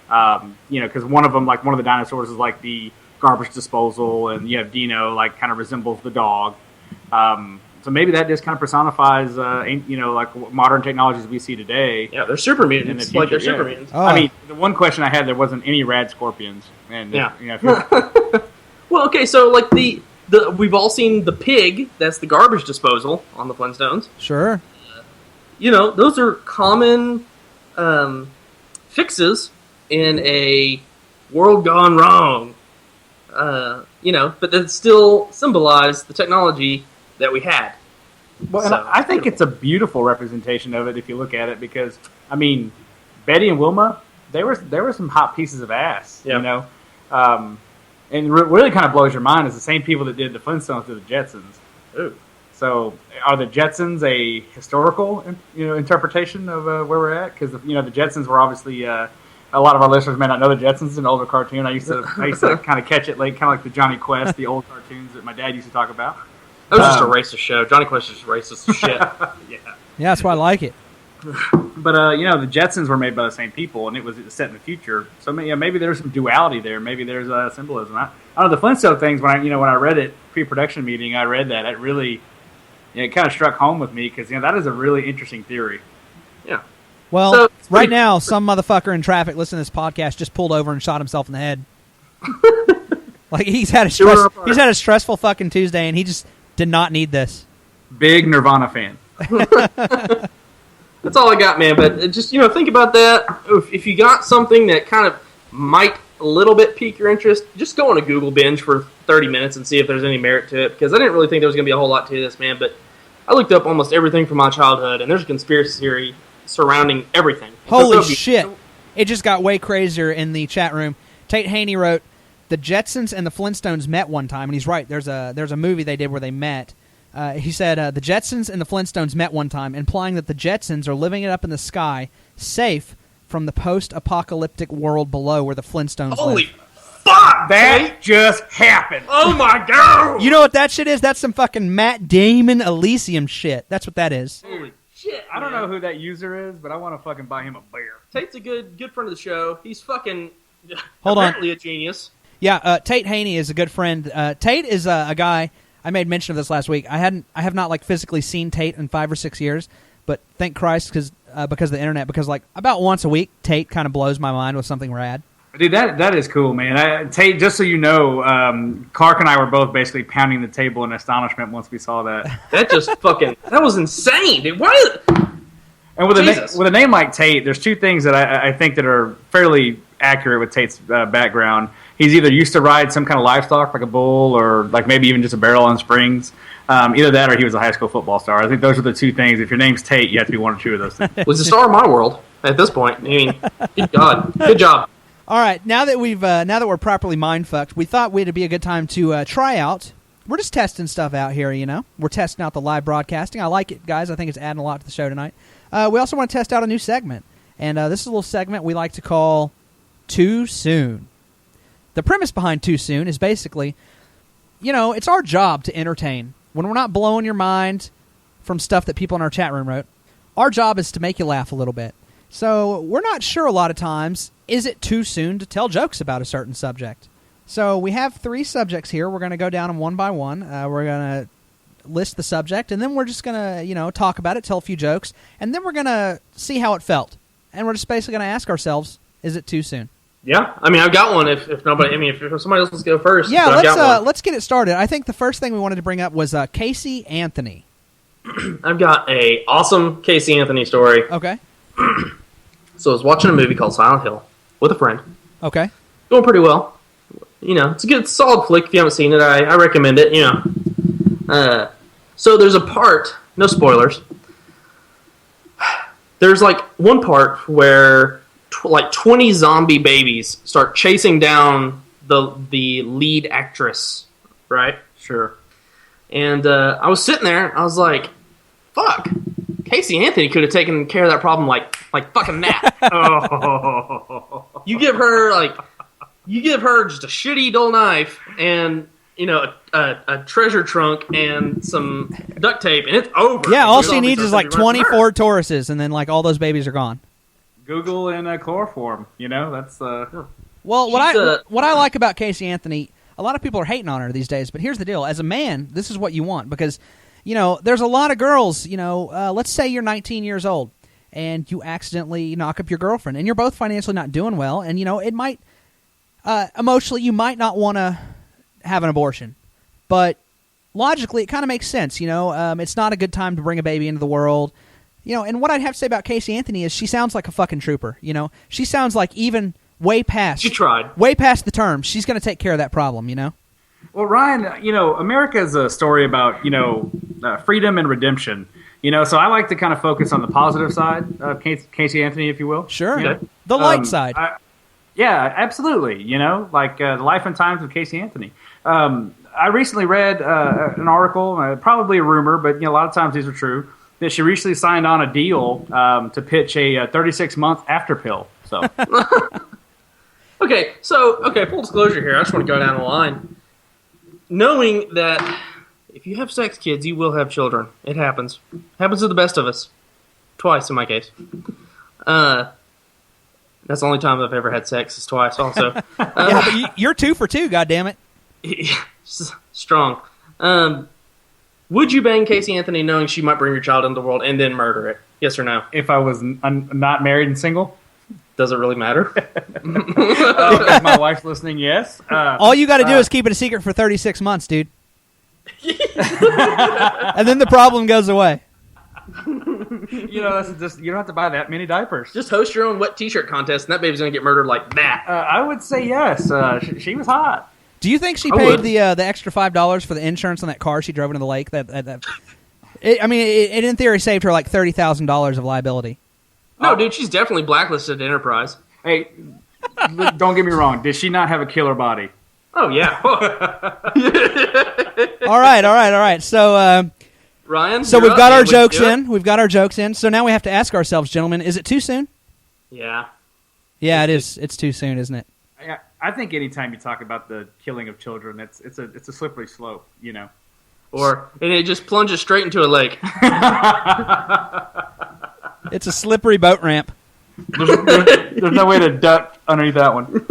Because one of the dinosaurs is like the garbage disposal, and you have Dino like kind of resembles the dog. So maybe that just kind of personifies, like modern technologies we see today. Yeah, they're super mutants. In the future, Like they're super mutants. Oh. I mean, the one question I had, there wasn't any rad scorpions. And Yeah. If Well, okay, so like the we've all seen the pig. That's the garbage disposal on the Flintstones. Sure. Those are common fixes in a world gone wrong. But that still symbolize the technology that we had. Well, and I think it's a beautiful representation of it if you look at it, because I mean, Betty and Wilma, there were some hot pieces of ass, Yeah. And really kind of blows your mind is the same people that did the Flintstones to the Jetsons. Ooh. So are the Jetsons a historical interpretation of where we're at? Because the Jetsons were obviously a lot of our listeners may not know the Jetsons, an older cartoon. I used to kind of catch it late, kind of like the Johnny Quest, the old cartoons that my dad used to talk about. That was just a racist show. Johnny Quest is just racist as shit. Yeah. Yeah, that's why I like it. But the Jetsons were made by the same people, and it was set in the future. So maybe there's some duality there. Maybe there's symbolism. I don't know, the Flintstone things. When I read it pre-production meeting, I read that it really it kind of struck home with me because that is a really interesting theory. Yeah. Well, So, right now, some motherfucker in traffic listening to this podcast just pulled over and shot himself in the head. Like he's had a stressful fucking Tuesday, and he just did not need this. Big Nirvana fan. That's all I got, man. But just think about that. If you got something that kind of might a little bit pique your interest, just go on a Google binge for 30 minutes and see if there's any merit to it. Because I didn't really think there was going to be a whole lot to this, man. But I looked up almost everything from my childhood, and there's a conspiracy theory surrounding everything. Holy shit! It just got way crazier in the chat room. Tate Haney wrote, "The Jetsons and the Flintstones met one time," and he's right. There's a movie they did where they met. He said, the Jetsons and the Flintstones met one time, implying that the Jetsons are living it up in the sky, safe from the post-apocalyptic world below where the Flintstones Holy live. fuck! That just happened. Oh my god! You know what that shit is? That's some fucking Matt Damon Elysium shit. That's what that is. Holy shit! I don't know who that user is, but I want to fucking buy him a beer. Tate's a good friend of the show. He's fucking Hold on. apparently a genius. Yeah, Tate Haney is a good friend. Tate is a guy. I made mention of this last week. I have not like physically seen Tate in 5 or 6 years, but thank Christ because of the internet. Because like about once a week, Tate kind of blows my mind with something rad. Dude, that is cool, man. Tate, just so you know, Clark and I were both basically pounding the table in astonishment once we saw that. That just fucking that was insane, dude. Why? And with Jesus. with a name like Tate, there's two things that I think that are fairly accurate with Tate's background. He's either used to ride some kind of livestock, like a bull, or like maybe even just a barrel on springs. Either that, or he was a high school football star. I think those are the two things. If your name's Tate, you have to be one or two of those things. Was the star of my world at this point. I mean, good God, good job. All right, now that we're properly mind fucked, we thought it'd be a good time to try out. We're just testing stuff out here, you know. We're testing out the live broadcasting. I like it, guys. I think it's adding a lot to the show tonight. We also want to test out a new segment, and this is a little segment we like to call Too Soon. The premise behind Too Soon is basically, you know, it's our job to entertain. When we're not blowing your mind from stuff that people in our chat room wrote, our job is to make you laugh a little bit. So we're not sure a lot of times, is it too soon to tell jokes about a certain subject? So we have 3 subjects here. We're going to go down them one by one. We're going to list the subject, and then we're just going to, you know, talk about it, tell a few jokes, and then we're going to see how it felt. And we're just basically going to ask ourselves, is it too soon? Yeah, I mean, I've got one. If nobody, I mean, if somebody else wants to go first, Yeah, but I've got one. let's get it started. I think the first thing we wanted to bring up was Casey Anthony. I've got a awesome Casey Anthony story. Okay. So I was watching a movie called Silent Hill with a friend. Okay. Going pretty well. You know, it's a good, solid flick. If you haven't seen it, I recommend it. You know, so there's a part. No spoilers. There's like one part where like 20 zombie babies start chasing down the lead actress, right? Sure. And I was sitting there, I was like, fuck, Casey Anthony could have taken care of that problem like fucking that. Oh. You give her just a shitty dull knife and, you know, a treasure trunk and some duct tape, and it's over. Yeah, all she Zombies needs are is gonna like be running from her. 24 Tauruses, and then like all those babies are gone. Google and chloroform. You know, that's Well, She's, what I like about Casey Anthony, a lot of people are hating on her these days, but here's the deal. As a man, this is what you want, because, you know, there's a lot of girls, you know, let's say you're 19 years old, and you accidentally knock up your girlfriend, and you're both financially not doing well, and, you know, it might, emotionally, you might not want to have an abortion, but logically, it kind of makes sense, you know, it's not a good time to bring a baby into the world. You know, and what I'd have to say about Casey Anthony is she sounds like a fucking trooper, you know? She sounds like even way past... She tried. Way past the term. She's going to take care of that problem, you know? Well, Ryan, you know, America is a story about, you know, freedom and redemption. You know, so I like to kind of focus on the positive side of Casey Anthony, if you will. Sure. You know? The light side. Yeah, absolutely. You know, like the life and times of Casey Anthony. I recently read an article, probably a rumor, but, you know, a lot of times these are true, that she recently signed on a deal to pitch a 36-month after pill. So, Okay, full disclosure here. I just want to go down the line. Knowing that if you have sex, kids, you will have children. It happens. Happens to the best of us. Twice, in my case. That's the only time I've ever had sex is twice, also. Yeah, but you're 2 for 2, goddammit. Strong. Would you bang Casey Anthony knowing she might bring your child into the world and then murder it? Yes or no? if I was not married and single, Does it really matter? if my wife's listening, yes. All you got to do is keep it a secret for 36 months, dude. And then the problem goes away. You know, that's just, you don't have to buy that many diapers. Just host your own wet t-shirt contest and that baby's going to get murdered like that. I would say yes. She was hot. Do you think she I paid would. the extra $5 for the insurance on that car she drove into the lake? It in theory saved her like $30,000 of liability. No, dude, she's definitely blacklisted at Enterprise. Hey, don't get me wrong. Did she not have a killer body? Oh, yeah. All right. So, Ryan? so you're we've up, got man. our Would you jokes do it? in. We've got our jokes in. So now we have to ask ourselves, gentlemen, is it too soon? Yeah. Yeah, it is. It's too soon, isn't it? I think anytime you talk about the killing of children, it's a slippery slope, you know. And it just plunges straight into a lake. It's a slippery boat ramp. There's no way to duck underneath that one.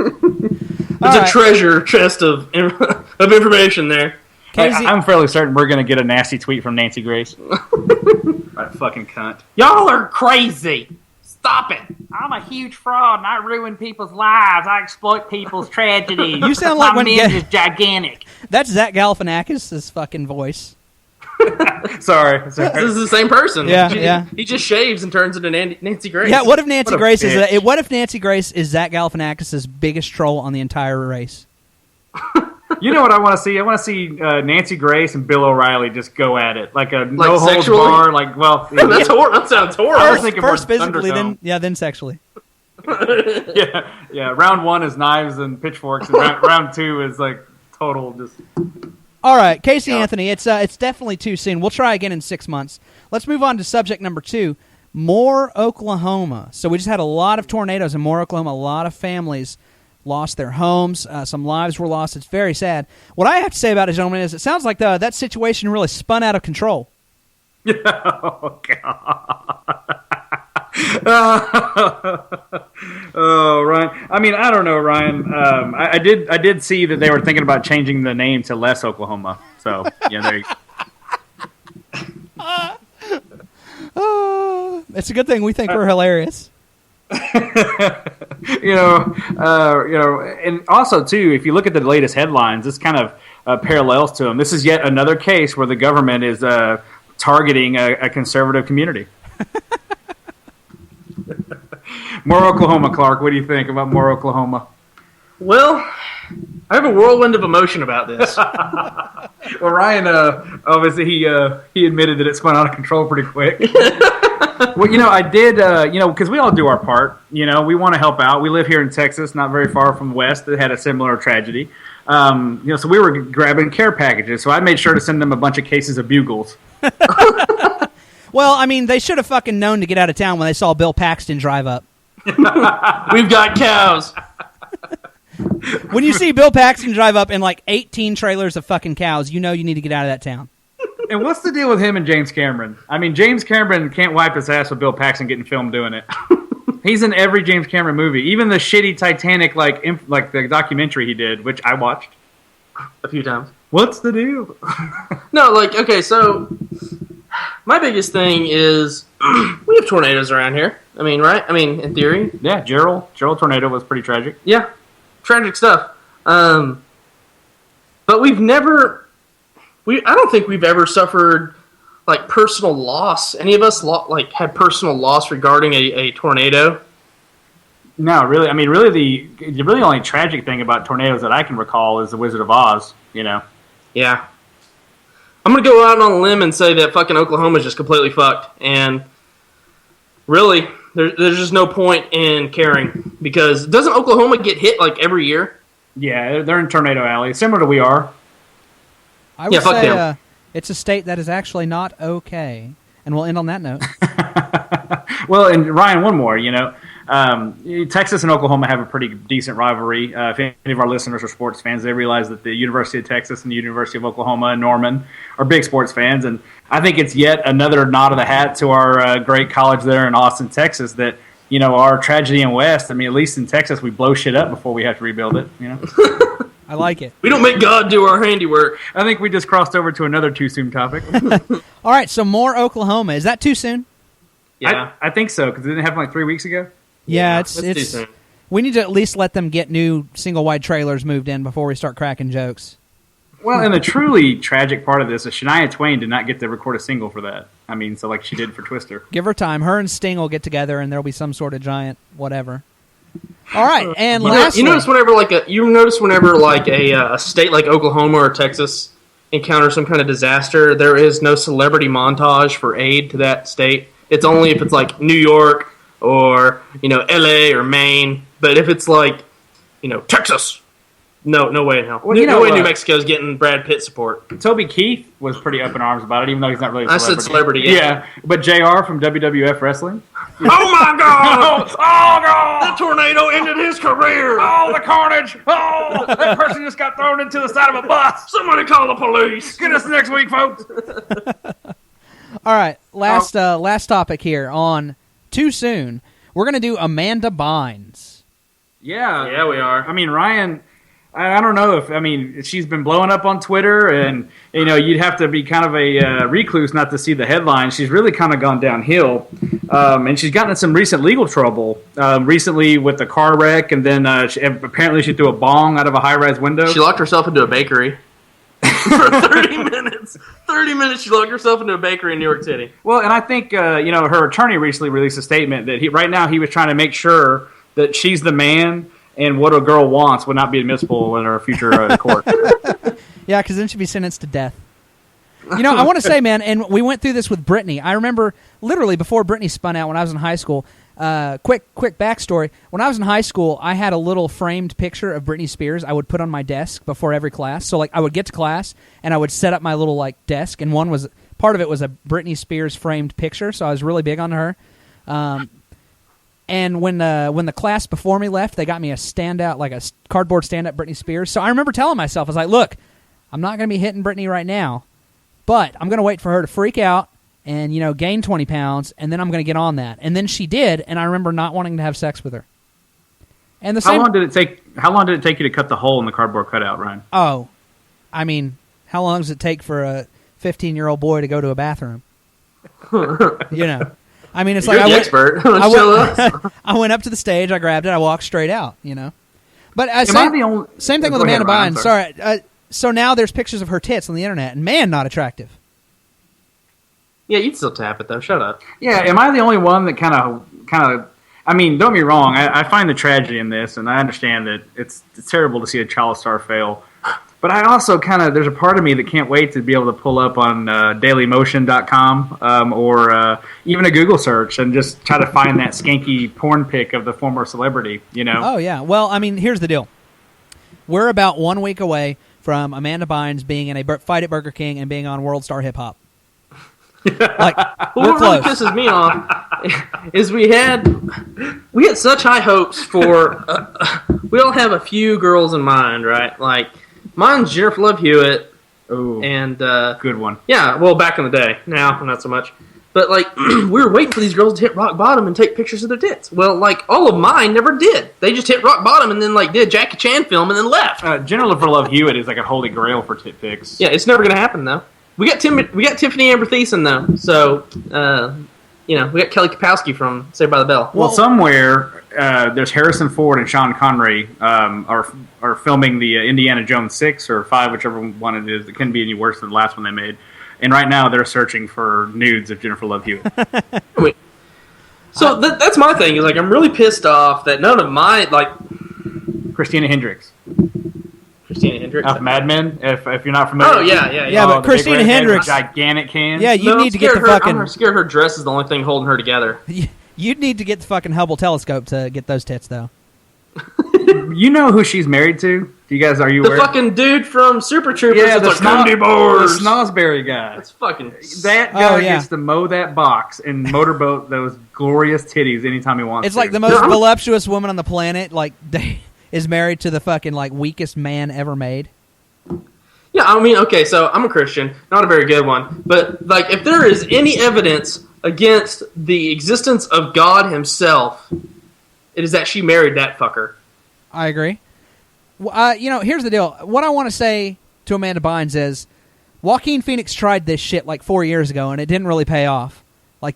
There's a treasure chest of information there. Casey, I'm fairly certain we're going to get a nasty tweet from Nancy Grace. That fucking cunt. Y'all are crazy. Stop it. I'm a huge fraud and I ruin people's lives. I exploit people's tragedies. You sound like My when mint is gigantic. that's Zach Galifianakis' fucking voice. Sorry. This is the same person. Yeah. He just shaves and turns into Nancy Grace. Yeah, what if Nancy Grace bitch. what if Nancy Grace is Zach Galifianakis' biggest troll on the entire race? You know what I want to see? I want to see Nancy Grace and Bill O'Reilly just go at it, like a no holds sexually? bar. Like, well, That sounds horrible. I was thinking First more physically, Thunderdome. then sexually. Yeah. Round 1 is knives and pitchforks, and round 2 is like total just. All right, Casey Anthony, it's definitely too soon. We'll try again in 6 months. Let's move on to subject number 2, Moore, Oklahoma. So we just had a lot of tornadoes in Moore, Oklahoma. A lot of families lost their homes. Some lives were lost. It's very sad. What I have to say about it, gentlemen, is it sounds like that situation really spun out of control. Oh, God. Oh, Ryan. I mean, I don't know, Ryan. I did see that they were thinking about changing the name to Less Oklahoma. So, yeah, there you go. It's a good thing we think we're hilarious. And also, too, if you look at the latest headlines, this kind of parallels to them. This is yet another case where the government is targeting a conservative community. Moore, Oklahoma, Clark. What do you think about Moore, Oklahoma? Well, I have a whirlwind of emotion about this. Well, Ryan, obviously he admitted that it spun out of control pretty quick. Well, I did, because we all do our part. We want to help out. We live here in Texas, not very far from the West, that had a similar tragedy. So we were grabbing care packages. So I made sure to send them a bunch of cases of Bugles. Well, I mean, they should have fucking known to get out of town when they saw Bill Paxton drive up. We've got cows. When you see Bill Paxton drive up in like 18 trailers of fucking cows, you know you need to get out of that town. And what's the deal with him and James Cameron? I mean, James Cameron can't wipe his ass with Bill Paxton getting filmed doing it. He's in every James Cameron movie, even the shitty Titanic like the documentary he did, which I watched A few times. What's the deal? No, okay, so my biggest thing is we have tornadoes around here. I mean, right? I mean, in theory. Yeah, Gerald tornado was pretty tragic. Yeah, tragic stuff. But we've never, I don't think we've ever suffered like personal loss. Any of us had personal loss regarding a tornado? No, really. I mean, really, the really only tragic thing about tornadoes that I can recall is the Wizard of Oz. Yeah. I'm gonna go out on a limb and say that fucking Oklahoma's just completely fucked, and really, there's just no point in caring because doesn't Oklahoma get hit like every year? Yeah, they're in Tornado Alley, similar to we are. I would say it's a state that is actually not okay, and we'll end on that note. Well, and Ryan, one more. Texas and Oklahoma have a pretty decent rivalry. If any of our listeners are sports fans, they realize that the University of Texas and the University of Oklahoma and Norman are big sports fans. And I think it's yet another nod of the hat to our great college there in Austin, Texas, that, our tragedy in West, I mean, at least in Texas, we blow shit up before we have to rebuild it, I like it. We don't make God do our handiwork. I think we just crossed over to another too soon topic. All right, so more Oklahoma. Is that too soon? Yeah. I think so, because it didn't happen like 3 weeks ago. Yeah, that's too soon. We need to at least let them get new single-wide trailers moved in before we start cracking jokes. Well, and the truly tragic part of this is Shania Twain did not get to record a single for that. I mean, so like she did for Twister. Give her time. Her and Sting will get together, and there'll be some sort of giant whatever. All right, and lastly, you notice whenever a state like Oklahoma or Texas encounters some kind of disaster, there is no celebrity montage for aid to that state. It's only if it's like New York or L.A. or Maine. But if it's like Texas, no way in hell. Well, no way New Mexico's getting Brad Pitt support. Toby Keith was pretty up in arms about it, even though he's not really a celebrity. I said celebrity, yeah. But JR from WWF Wrestling. Oh my God! Oh God! The tornado ended his career. Oh, the carnage! Oh, that person just got thrown into the side of a bus. Somebody call the police. Get us next week, folks. All right, last topic here on Too Soon. We're going to do Amanda Bynes. Yeah, we are. I mean, Ryan, I don't know if she's been blowing up on Twitter, and you'd have to be kind of a recluse not to see the headlines. She's really kind of gone downhill, and she's gotten in some recent legal trouble. Recently with the car wreck, and then apparently she threw a bong out of a high-rise window. She locked herself into a bakery. for 30 minutes. 30 minutes she locked herself into a bakery in New York City. Well, and I think her attorney recently released a statement that right now he was trying to make sure that she's the man, and what a girl wants would not be admissible in her future court. Yeah, because then she'd be sentenced to death. You know, I want to say, man, and we went through this with Brittany. I remember literally before Brittany spun out when I was in high school. Quick backstory. When I was in high school, I had a little framed picture of Britney Spears I would put on my desk before every class. So, like, I would get to class, and I would set up my little, like, desk, and part of it was a Britney Spears framed picture, so I was really big on her. And when the class before me left, they got me a standout, like a cardboard stand-up Britney Spears. So I remember telling myself, I was like, look, I'm not going to be hitting Britney right now, but I'm going to wait for her to freak out and, gain 20 pounds, and then I'm going to get on that. And then she did, and I remember not wanting to have sex with her. And How long did it take you to cut the hole in the cardboard cutout, Ryan? Oh, I mean, how long does it take for a 15-year-old boy to go to a bathroom? I mean, it's You're like the expert. I went up to the stage, I grabbed it, I walked straight out. But same thing with Amanda Bynes. Sorry. So now there's pictures of her tits on the internet, and man, not attractive. Yeah, you'd still tap it though. Shut up. Yeah, am I the only one that kind of? I mean, don't get me wrong. I find the tragedy in this, and I understand that it's terrible to see a child star fail. But I also there's a part of me that can't wait to be able to pull up on dailymotion.com or even a Google search and just try to find that skanky porn pic of the former celebrity, Oh, yeah. Well, I mean, here's the deal. We're about 1 week away from Amanda Bynes being in a fight at Burger King and being on World Star Hip Hop. Like, we're what close. really pisses me off is we had such high hopes for we all have a few girls in mind, right? Like, mine's Jennifer Love Hewitt. Ooh, and good one. Yeah, well, back in the day. Now, not so much. But, like, we were waiting for these girls to hit rock bottom and take pictures of their tits. Well, like, all of mine never did. They just hit rock bottom and then, like, did a Jackie Chan film and then left. Jennifer Love Hewitt is like a holy grail for tit pics. Yeah, it's never going to happen, though. We got Tiffany Amber Thiessen, though. So, we got Kelly Kapowski from Saved by the Bell. Well, somewhere there's Harrison Ford and Sean Connery are filming the Indiana Jones 6 or 5, whichever one it is. It couldn't be any worse than the last one they made. And right now they're searching for nudes of Jennifer Love Hewitt. So that's my thing. Is like I'm really pissed off that none of my Christina Hendricks. Christina Hendricks Of Mad Men, if you're not familiar. Oh yeah. Yeah, but Christina Hendricks, gigantic can. Yeah, you need to get the fucking. I'm scared her dress is the only thing holding her together. You'd need to get the fucking Hubble telescope to get those tits, though. You know who she's married to? Are you aware? The fucking dude from Super Troopers. Yeah, the Boars. Snosberry guy. That's fucking. That guy gets to mow that box and motorboat those glorious titties anytime he wants. It's like the most voluptuous woman on the planet. Like, is married to the fucking weakest man ever made. Yeah, I mean, okay, so I'm a Christian, not a very good one, but if there is any evidence against the existence of God himself, it is that she married that fucker. I agree. Here's the deal. What I want to say to Amanda Bynes is, Joaquin Phoenix tried this shit 4 years ago, and it didn't really pay off.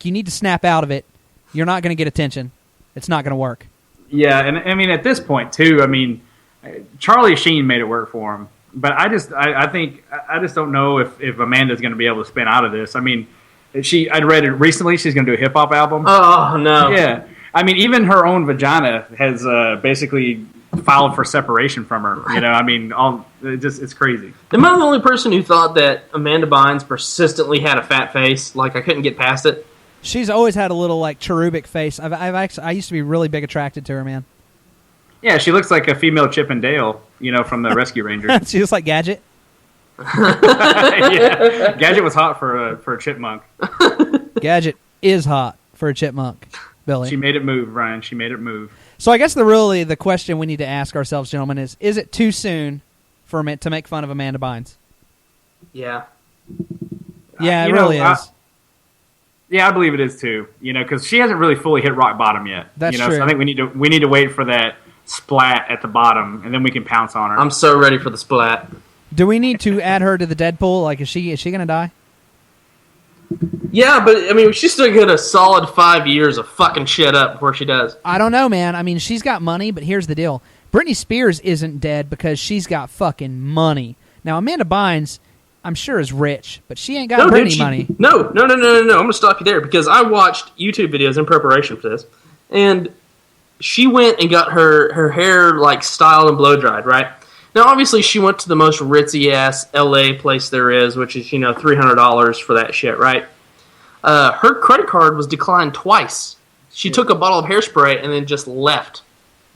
You need to snap out of it. You're not going to get attention. It's not going to work. Yeah, and I mean, at this point, too, I mean, Charlie Sheen made it work for him. But I just don't know if Amanda's going to be able to spin out of this. I mean, I'd read it recently, she's going to do a hip-hop album. Oh, no. Yeah. I mean, even her own vagina has basically filed for separation from her. I mean, it's crazy. Am I the only person who thought that Amanda Bynes persistently had a fat face? I couldn't get past it? She's always had a little cherubic face. I used to be really big attracted to her, man. Yeah, she looks like a female Chip and Dale, from the Rescue Rangers. She looks like Gadget. Yeah, Gadget was hot for a chipmunk. Gadget is hot for a chipmunk, Billy. She made it move, Ryan. She made it move. So I guess the question we need to ask ourselves, gentlemen, is it too soon to make fun of Amanda Bynes? Yeah. Yeah, it really is. Yeah, I believe it is too. Because she hasn't really fully hit rock bottom yet. That's true. So I think we need to wait for that splat at the bottom, and then we can pounce on her. I'm so ready for the splat. Do we need to add her to the Deadpool? Is she going to die? Yeah, but I mean, she's still get a solid 5 years of fucking shit up before she does. I don't know, man. I mean, she's got money, but here's the deal: Britney Spears isn't dead because she's got fucking money. Now, Amanda Bynes I'm sure is rich, but she ain't got Britney money. No. I'm going to stop you there because I watched YouTube videos in preparation for this, and she went and got her hair like styled and blow dried, right? Now, obviously, she went to the most ritzy ass LA place there is, which is $300 for that shit, right? Her credit card was declined twice. She took a bottle of hairspray and then just left.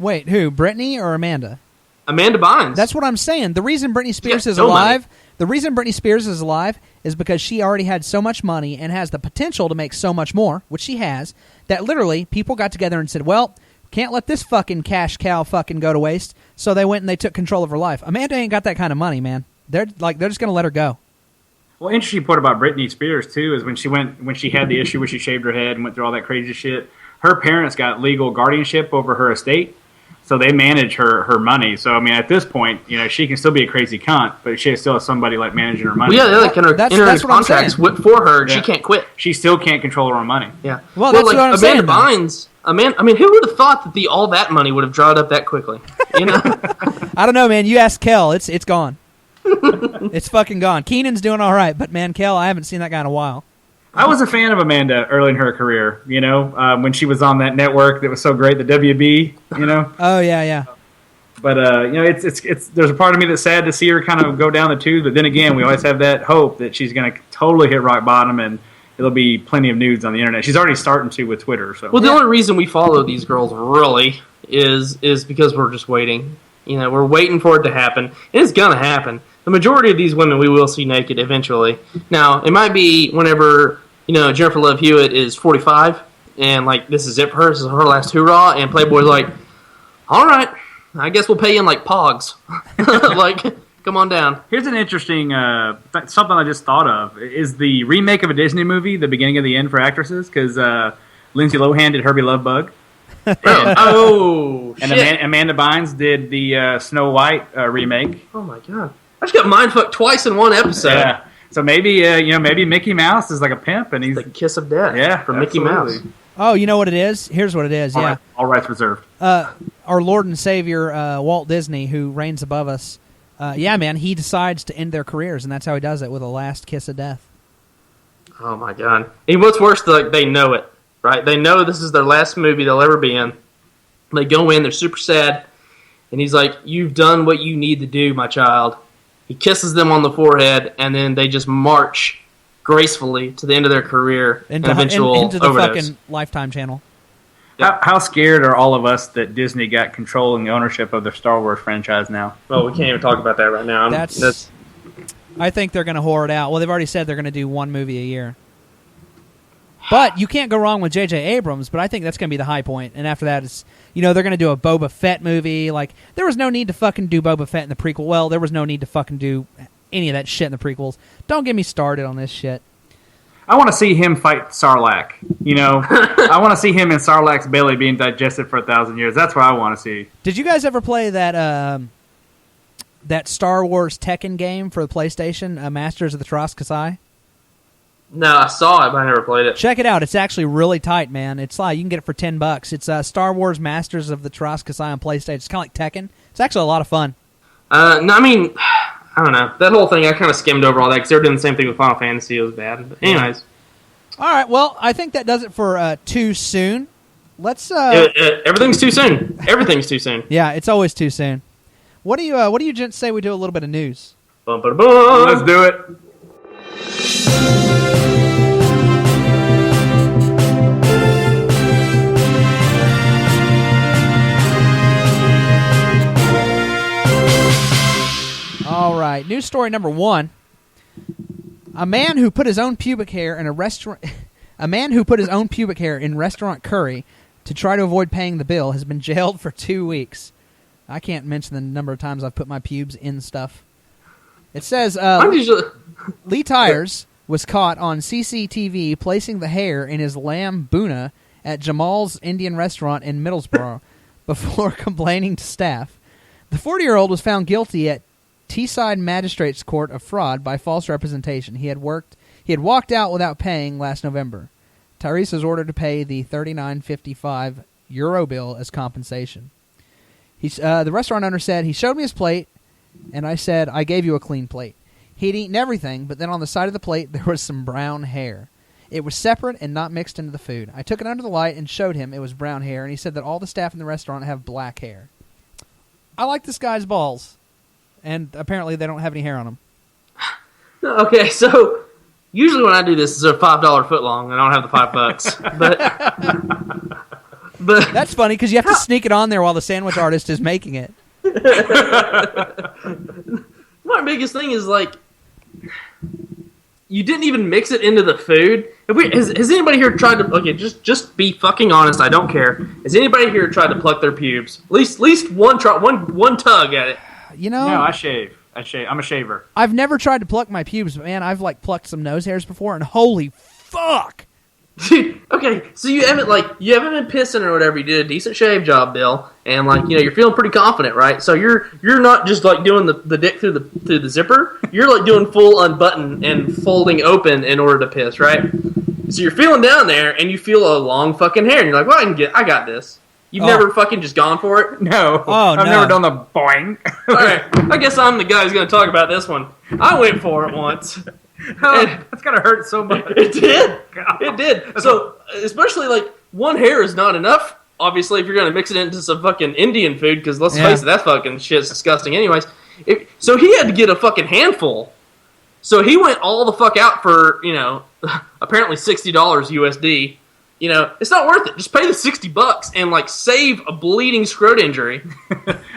Wait, who? Britney or Amanda? Amanda Bynes. That's what I'm saying. The reason Britney Spears is alive. The reason Britney Spears is alive is because she already had so much money and has the potential to make so much more, which she has, that literally people got together and said, well, can't let this fucking cash cow fucking go to waste. So they went and they took control of her life. Amanda ain't got that kind of money, man. They're just going to let her go. Well, interesting part about Britney Spears, too, is when she had the issue where she shaved her head and went through all that crazy shit, her parents got legal guardianship over her estate. So they manage her money. So, I mean, at this point, she can still be a crazy cunt, but she still has somebody, like, managing her money. Well, yeah, they can enter into contracts for her. Yeah. She can't quit. She still can't control her own money. Yeah. Well, that's like, what I'm saying. Amanda Bynes, I mean, who would have thought that all that money would have dried up that quickly? I don't know, man. You ask Kel. It's gone. It's fucking gone. Keenan's doing all right, but, man, Kel, I haven't seen that guy in a while. I was a fan of Amanda early in her career, when she was on that network that was so great, the WB, Oh, yeah. But, it's there's a part of me that's sad to see her kind of go down the tube, but then again, we always have that hope that she's going to totally hit rock bottom and there'll be plenty of nudes on the internet. She's already starting to with Twitter. So. Well, the only reason we follow these girls really is because we're just waiting. We're waiting for it to happen, and it's going to happen. The majority of these women we will see naked eventually. Now, it might be whenever, Jennifer Love Hewitt is 45, and, like, this is it for her. This is her last hurrah, and Playboy's like, all right, I guess we'll pay you in, like, pogs. Like, come on down. Here's an interesting, something I just thought of, is the remake of a Disney movie, The Beginning of the End for actresses, because Lindsay Lohan did Herbie Love Bug. And shit. Amanda Bynes did the Snow White remake. Oh, my God. I just got mindfucked twice in one episode. Yeah. So maybe maybe Mickey Mouse is like a pimp, and he's the kiss of death. Yeah, for Mickey Mouse. Oh, you know what it is? Here's what it is. All rights reserved. Our Lord and Savior Walt Disney, who reigns above us. Man, he decides to end their careers, and that's how he does it with a last kiss of death. Oh my God! And what's worse, they know it, right? They know this is their last movie they'll ever be in. They go in, they're super sad, and he's like, "You've done what you need to do, my child." He kisses them on the forehead, and then they just march gracefully to the end of their career and eventual into the overdose. fucking Lifetime channel. How scared are all of us that Disney got control and the ownership of their Star Wars franchise now? Well, we can't even talk about that right now. I think they're going to whore it out. Well, they've already said they're going to do one movie a year. But you can't go wrong with J.J. Abrams, but I think that's going to be the high point. And after that, it's they're going to do a Boba Fett movie. Like, there was no need to fucking do Boba Fett in the prequel. Well, there was no need to fucking do any of that shit in the prequels. Don't get me started on this shit. I want to see him fight Sarlacc. I want to see him in Sarlacc's belly being digested for 1,000 years. That's what I want to see. Did you guys ever play that Star Wars Tekken game for the PlayStation, Masters of the Tross-Kasai? No, I saw it, but I never played it. Check it out. It's actually really tight, man. It's like you can get it for $10. It's Star Wars Masters of the Tross-Kasai on PlayStation. It's kind of like Tekken. It's actually a lot of fun. No, I mean, I don't know. That whole thing, I kind of skimmed over all that because they were doing the same thing with Final Fantasy. It was bad. But anyways. All right, well, I think that does it for Too Soon. Let's... everything's too soon. Everything's too soon. Yeah, it's always too soon. What do you gents say we do a little bit of news? Bum, ba, da, bum. Let's do it. All right, news story number 1. A man who put his own pubic hair in a restaurant restaurant curry to try to avoid paying the bill has been jailed for 2 weeks. I can't mention the number of times I've put my pubes in stuff. It says Lee Tyers was caught on CCTV placing the hair in his lamb boona at Jamal's Indian restaurant in Middlesbrough before complaining to staff. The 40-year-old was found guilty at Teesside Magistrates Court of fraud by false representation. He had walked out without paying last November. Tyrese was ordered to pay the €39.55 euro bill as compensation. The restaurant owner said, "He showed me his plate, and I said, I gave you a clean plate. He'd eaten everything, but then on the side of the plate there was some brown hair. It was separate and not mixed into the food. I took it under the light and showed him it was brown hair, and he said that all the staff in the restaurant have black hair. I like this guy's balls, and apparently they don't have any hair on them. Okay, so usually when I do this, it's a $5 foot long, and I don't have the $5. But That's funny because you have to sneak it on there while the sandwich artist is making it. My biggest thing is like, you didn't even mix it into the food. Has anybody here tried to? Okay, just be fucking honest. I don't care. Has anybody here tried to pluck their pubes? At least one tug at it. You know, No, I shave. I'm a shaver. I've never tried to pluck my pubes, but man, I've like plucked some nose hairs before, and holy fuck! Okay, so you haven't been pissing or whatever. You did a decent shave job, Bill, and you're feeling pretty confident, right? So you're not just like doing the dick through the zipper. You're like doing full unbutton and folding open in order to piss, right? So you're feeling down there and you feel a long fucking hair, and you're like, well, I got this. You've never fucking just gone for it? No. Oh, I've never done the boing. All right, I guess I'm the guy who's going to talk about this one. I went for it once. That's gotta hurt so much. It did. It did. So, especially one hair is not enough. Obviously, if you're gonna mix it into some fucking Indian food, because let's face it, that fucking shit's disgusting. Anyways, so he had to get a fucking handful. So he went all the fuck out for apparently $60 USD. It's not worth it. Just pay the $60 and save a bleeding scrot injury.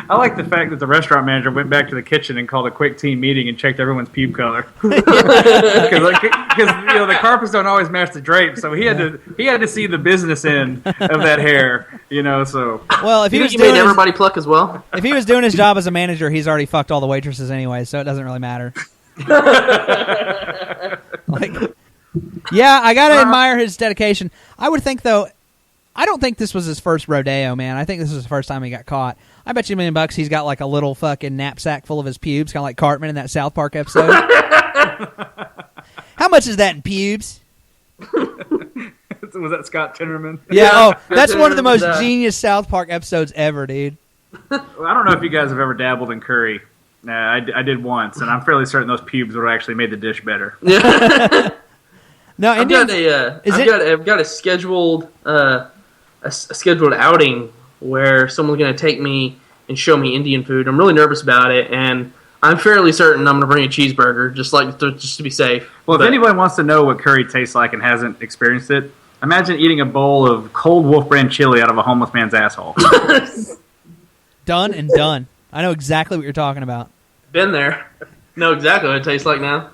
I like the fact that the restaurant manager went back to the kitchen and called a quick team meeting and checked everyone's pube color. Because the carpets don't always match the drapes, so he had to see the business end of that hair. So well, if he was made everybody pluck as well. If he was doing his job as a manager, he's already fucked all the waitresses anyway, so it doesn't really matter. Yeah, I gotta admire his dedication. I would think, though, I don't think this was his first rodeo, man. I think this was the first time he got caught. I bet you $1 million he's got a little fucking knapsack full of his pubes, kind of like Cartman in that South Park episode. How much is that in pubes? Was that Scott Tenorman? Yeah, that's one of the most genius South Park episodes ever, dude. Well, I don't know if you guys have ever dabbled in curry. I did once, and I'm fairly certain those pubes would have actually made the dish better. Yeah. No, I've got a scheduled scheduled outing where someone's going to take me and show me Indian food. I'm really nervous about it, and I'm fairly certain I'm going to bring a cheeseburger just to be safe. Well, if anybody wants to know what curry tastes like and hasn't experienced it, imagine eating a bowl of cold Wolf Brand chili out of a homeless man's asshole. Done and done. I know exactly what you're talking about. Been there. Know exactly what it tastes like now.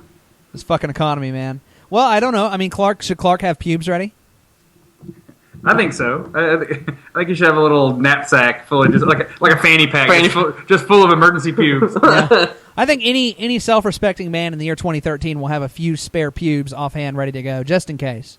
This fucking economy, man. Well, I don't know. I mean, should Clark have pubes ready? I think so. I think you should have a little knapsack full of just like a fanny pack, just full of emergency pubes. Yeah. I think any self-respecting man in the year 2013 will have a few spare pubes offhand ready to go, just in case.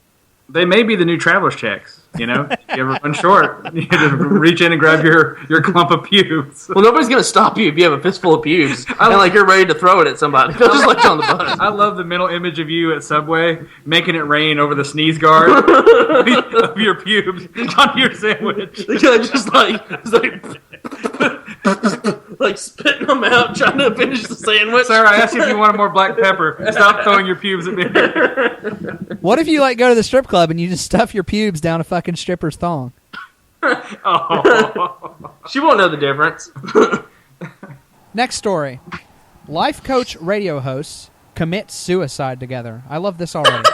They may be the new traveler's checks. You ever run short, you just reach in and grab your clump of pubes. Well, nobody's going to stop you if you have a fistful of pubes and you're ready to throw it at somebody. They'll just let you on the bus. I love the mental image of you at Subway making it rain over the sneeze guard of your pubes onto your sandwich. The guy just spitting them out, trying to finish the sandwich. Sir, I asked you if you wanted more black pepper. Stop throwing your pubes at me. What if you go to the strip club and you just stuff your pubes down a fucking stripper's thong? Oh. She won't know the difference. Next story. Life coach radio hosts commit suicide together. I love this already.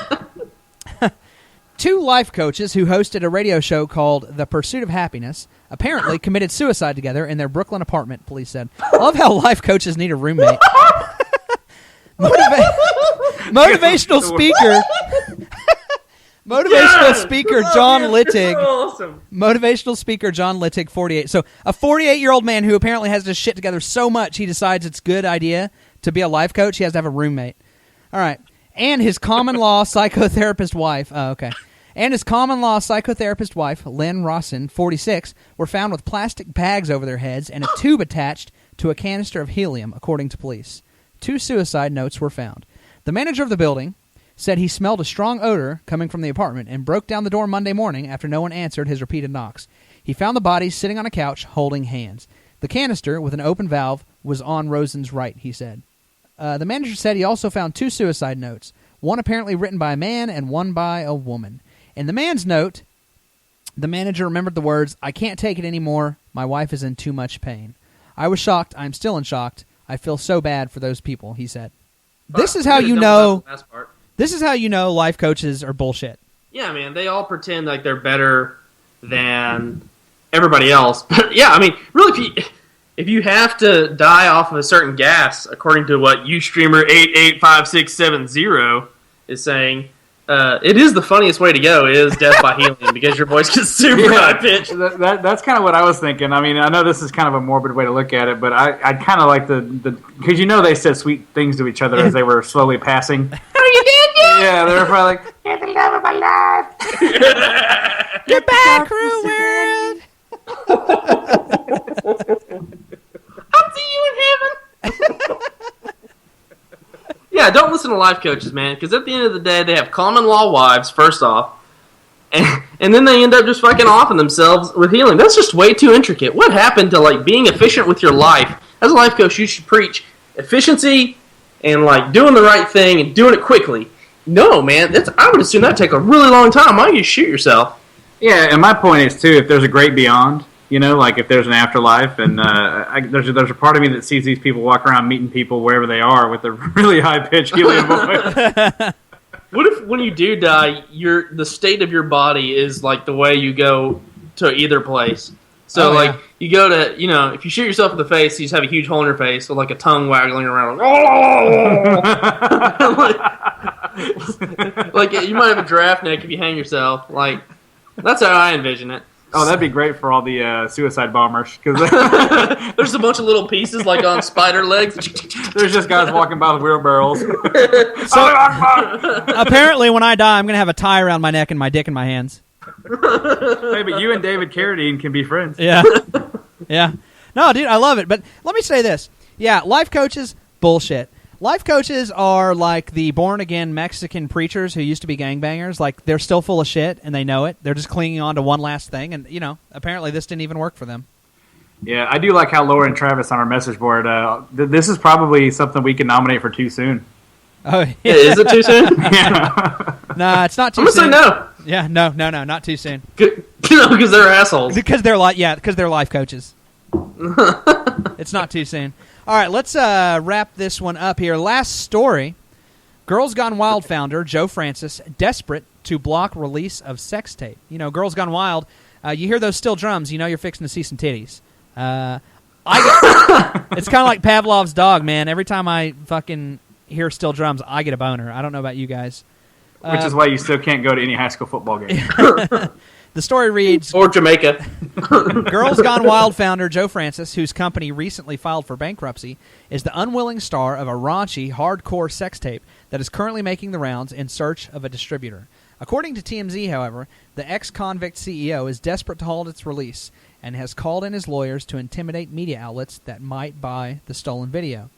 2 life coaches who hosted a radio show called The Pursuit of Happiness apparently committed suicide together in their Brooklyn apartment, police said. I love how life coaches need a roommate. Motivational speaker... speaker John Littig. Awesome. Motivational speaker John Littig, 48. So a 48-year-old man who apparently has this shit together so much he decides it's a good idea to be a life coach. He has to have a roommate. All right. And his common law psychotherapist wife. Oh, okay. And his common law psychotherapist wife, Lynn Rawson, 46, were found with plastic bags over their heads and a tube attached to a canister of helium, according to police. 2 suicide notes were found. The manager of the building said he smelled a strong odor coming from the apartment and broke down the door Monday morning after no one answered his repeated knocks. He found the bodies sitting on a couch holding hands. The canister, with an open valve, was on Rosen's right, he said. The manager said he also found 2 suicide notes, one apparently written by a man and one by a woman. In the man's note, the manager remembered the words, "I can't take it anymore. My wife is in too much pain. I was shocked. I'm still in shock. I feel so bad for those people," he said. This is how you know. This is how you know life coaches are bullshit. Yeah, man, they all pretend like they're better than everybody else. But yeah, I mean, really, if you have to die off of a certain gas, according to what Ustreamer 885670 is saying, it is the funniest way to go is death by helium because your voice gets super high pitched. That's kind of what I was thinking. I mean, I know this is kind of a morbid way to look at it, but I kind of like the because they said sweet things to each other as they were slowly passing. Are you dead yet? Yeah, they were probably like, "You're the love of my life." Get back, cruel world. I'll see you in heaven. Yeah, don't listen to life coaches, man, because at the end of the day, they have common law wives, first off, and then they end up just fucking offing themselves with healing. That's just way too intricate. What happened to, like, being efficient with your life? As a life coach, you should preach efficiency and, like, doing the right thing and doing it quickly. No, man, I would assume that'd take a really long time. Why don't you shoot yourself? Yeah, and my point is, too, if there's a great beyond, like if there's an afterlife, and there's a part of me that sees these people walk around meeting people wherever they are with a really high-pitched helium voice. What if when you do die, the state of your body is like the way you go to either place? So, you go to, if you shoot yourself in the face, you just have a huge hole in your face with, like, a tongue waggling around. like, you might have a giraffe neck if you hang yourself. Like, that's how I envision it. Oh, that'd be great for all the suicide bombers. Cause there's a bunch of little pieces, like, on spider legs. There's just guys walking by with wheelbarrows. Apparently, when I die, I'm going to have a tie around my neck and my dick in my hands. Hey, but you and David Carradine can be friends. Yeah. Yeah. No, dude, I love it. But let me say this. Yeah, life coaches, bullshit. Life coaches are like the born-again Mexican preachers who used to be gangbangers. Like, they're still full of shit, and they know it. They're just clinging on to one last thing, and, apparently this didn't even work for them. Yeah, I do like how Laura and Travis on our message board, this is probably something we can nominate for Too Soon. Oh, yeah. Is it too soon? Yeah. Nah, it's not too I'm soon. I'm going to say no. Yeah, no, not too soon. Because they're assholes. Because they're life coaches. It's not too soon. All right, let's wrap this one up here. Last story. Girls Gone Wild founder Joe Francis desperate to block release of sex tape. Girls Gone Wild, you hear those steel drums, you're fixing to see some titties. It's kind of like Pavlov's dog, man. Every time I fucking hear steel drums, I get a boner. I don't know about you guys. Which is why you still can't go to any high school football game. The story reads... Or Jamaica. Girls Gone Wild founder Joe Francis, whose company recently filed for bankruptcy, is the unwilling star of a raunchy, hardcore sex tape that is currently making the rounds in search of a distributor. According to TMZ, however, the ex-convict CEO is desperate to halt its release and has called in his lawyers to intimidate media outlets that might buy the stolen video.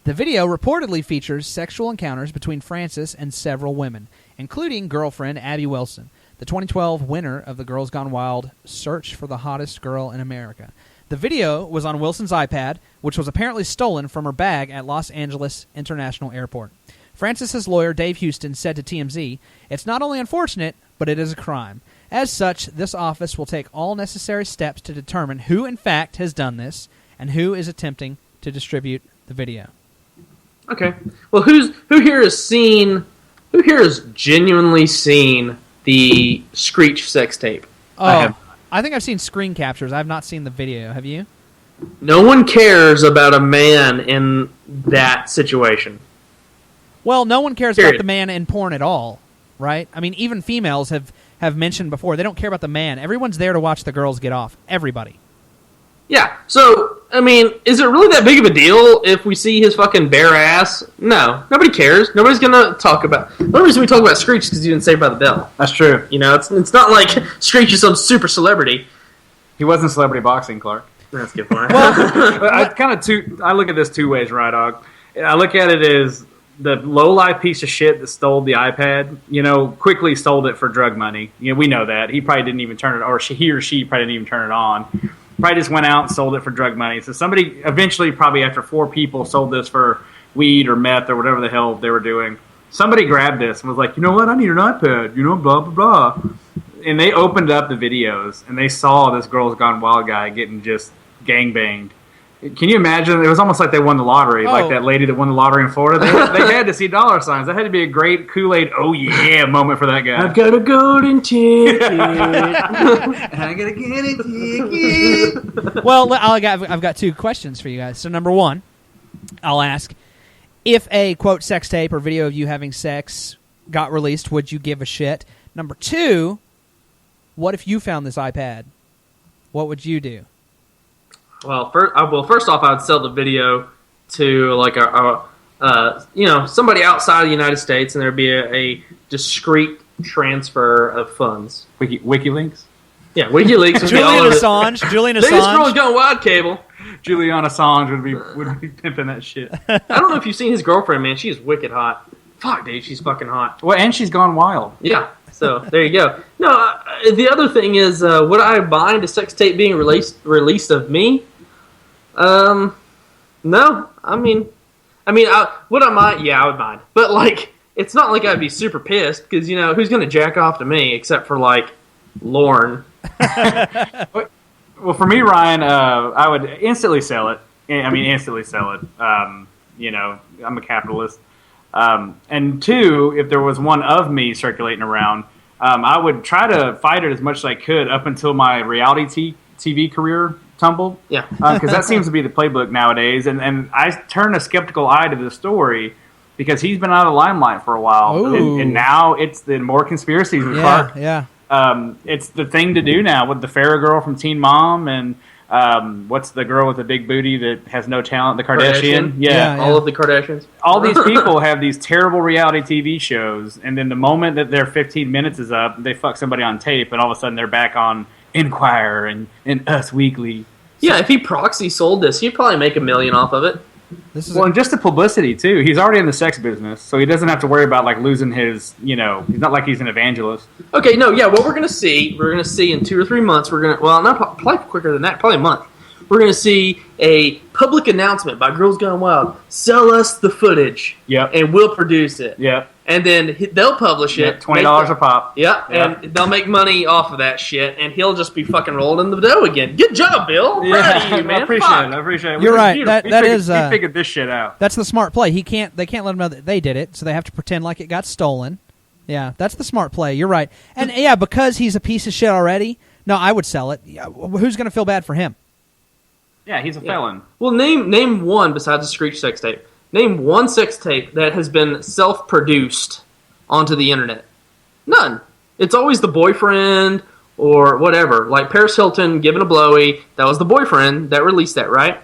The video reportedly features sexual encounters between Francis and several women, including girlfriend Abby Wilson, the 2012 winner of the Girls Gone Wild Search for the Hottest Girl in America. The video was on Wilson's iPad, which was apparently stolen from her bag at Los Angeles International Airport. Francis's lawyer, Dave Houston, said to TMZ, "It's not only unfortunate, but it is a crime. As such, this office will take all necessary steps to determine who in fact has done this and who is attempting to distribute the video." Okay. Well, who here has genuinely seen the Screech sex tape? I think I've seen screen captures. I have not seen the video. Have you? No one cares about a man in that situation. Well, no one cares about the man in porn at all, right? I mean, even females have mentioned before, they don't care about the man. Everyone's there to watch the girls get off. Everybody. Yeah, so, I mean, is it really that big of a deal if we see his fucking bare ass? No, nobody cares. Nobody's gonna talk about... The only reason we talk about Screech is because he didn't Saved by the Bell. That's true. It's not like Screech is some super celebrity. He wasn't celebrity boxing, Clark. That's a good point. I look at this two ways, right, Dog? I look at it as the low-life piece of shit that stole the iPad, quickly sold it for drug money. We know that. He probably didn't even turn it, or he or she probably didn't even turn it on. Probably just went out and sold it for drug money. So somebody eventually, probably after 4 people, sold this for weed or meth or whatever the hell they were doing. Somebody grabbed this and was like, you know what? I need an iPad. Blah blah blah. And they opened up the videos and they saw this Girls Gone Wild guy getting just gangbanged. Can you imagine? It was almost like they won the lottery, like that lady that won the lottery in Florida. They had to see dollar signs. That had to be a great Kool-Aid, oh yeah, moment for that guy. I've got a golden ticket. I gotta get a ticket. Well, I've got 2 questions for you guys. So number 1, I'll ask, if a, quote, sex tape or video of you having sex got released, would you give a shit? Number 2, what if you found this iPad? What would you do? Well, first off, I would sell the video to like somebody outside of the United States, and there'd be a discreet transfer of funds. WikiLeaks? Yeah, WikiLeaks would be all Julian of it. Assange. Julian Biggest Girls Assange. Gone Wild cable. Julian Assange would be pimping that shit. I don't know if you've seen his girlfriend, man. She is wicked hot. Fuck, dude, she's fucking hot. Well, and she's gone wild. Yeah, so there you go. No, the other thing is, would I mind a sex tape being released of me? No. I mean, would I mind? Yeah, I would mind. But like, it's not like I'd be super pissed because who's gonna jack off to me except for like Lauren. Well, for me, Ryan, I would instantly sell it. Instantly sell it. I'm a capitalist. And 2, if there was one of me circulating around, I would try to fight it as much as I could up until my reality TV career tumbled. Yeah. Because that seems to be the playbook nowadays. And I turn a skeptical eye to the story because he's been out of the limelight for a while. And now it's the more conspiracies with Clark. Yeah. It's the thing to do now with the Farrah girl from Teen Mom and what's the girl with the big booty that has no talent? The Kardashian? Yeah. All of the Kardashians. All these people have these terrible reality TV shows, and then the moment that their 15 minutes is up, they fuck somebody on tape, and all of a sudden they're back on Enquire and Us Weekly. Yeah, if he proxy sold this, he'd probably make $1 million off of it. And just the publicity too. He's already in the sex business, so he doesn't have to worry about like losing his. He's not like he's an evangelist. Okay, no, yeah. What we're gonna see in 2 or 3 months. Probably quicker than that. Probably a month. We're gonna see a public announcement by Girls Gone Wild. Sell us the footage. Yep. And we'll produce it. Yep. And then they'll publish it. $20 a pop. Yep. And they'll make money off of that shit, and he'll just be fucking rolling in the dough again. Good job, Bill. Proud of you, man. I appreciate it. You're right. He figured this shit out. That's the smart play. They can't let him know that they did it, so they have to pretend like it got stolen. Yeah, that's the smart play. You're right. And yeah, because he's a piece of shit already, no, I would sell it. Yeah, who's going to feel bad for him? Yeah, he's a felon. Well, name one besides the Screech sex tape. Name one sex tape that has been self-produced onto the internet. None. It's always the boyfriend or whatever. Like Paris Hilton giving a blowy. That was the boyfriend that released that, right?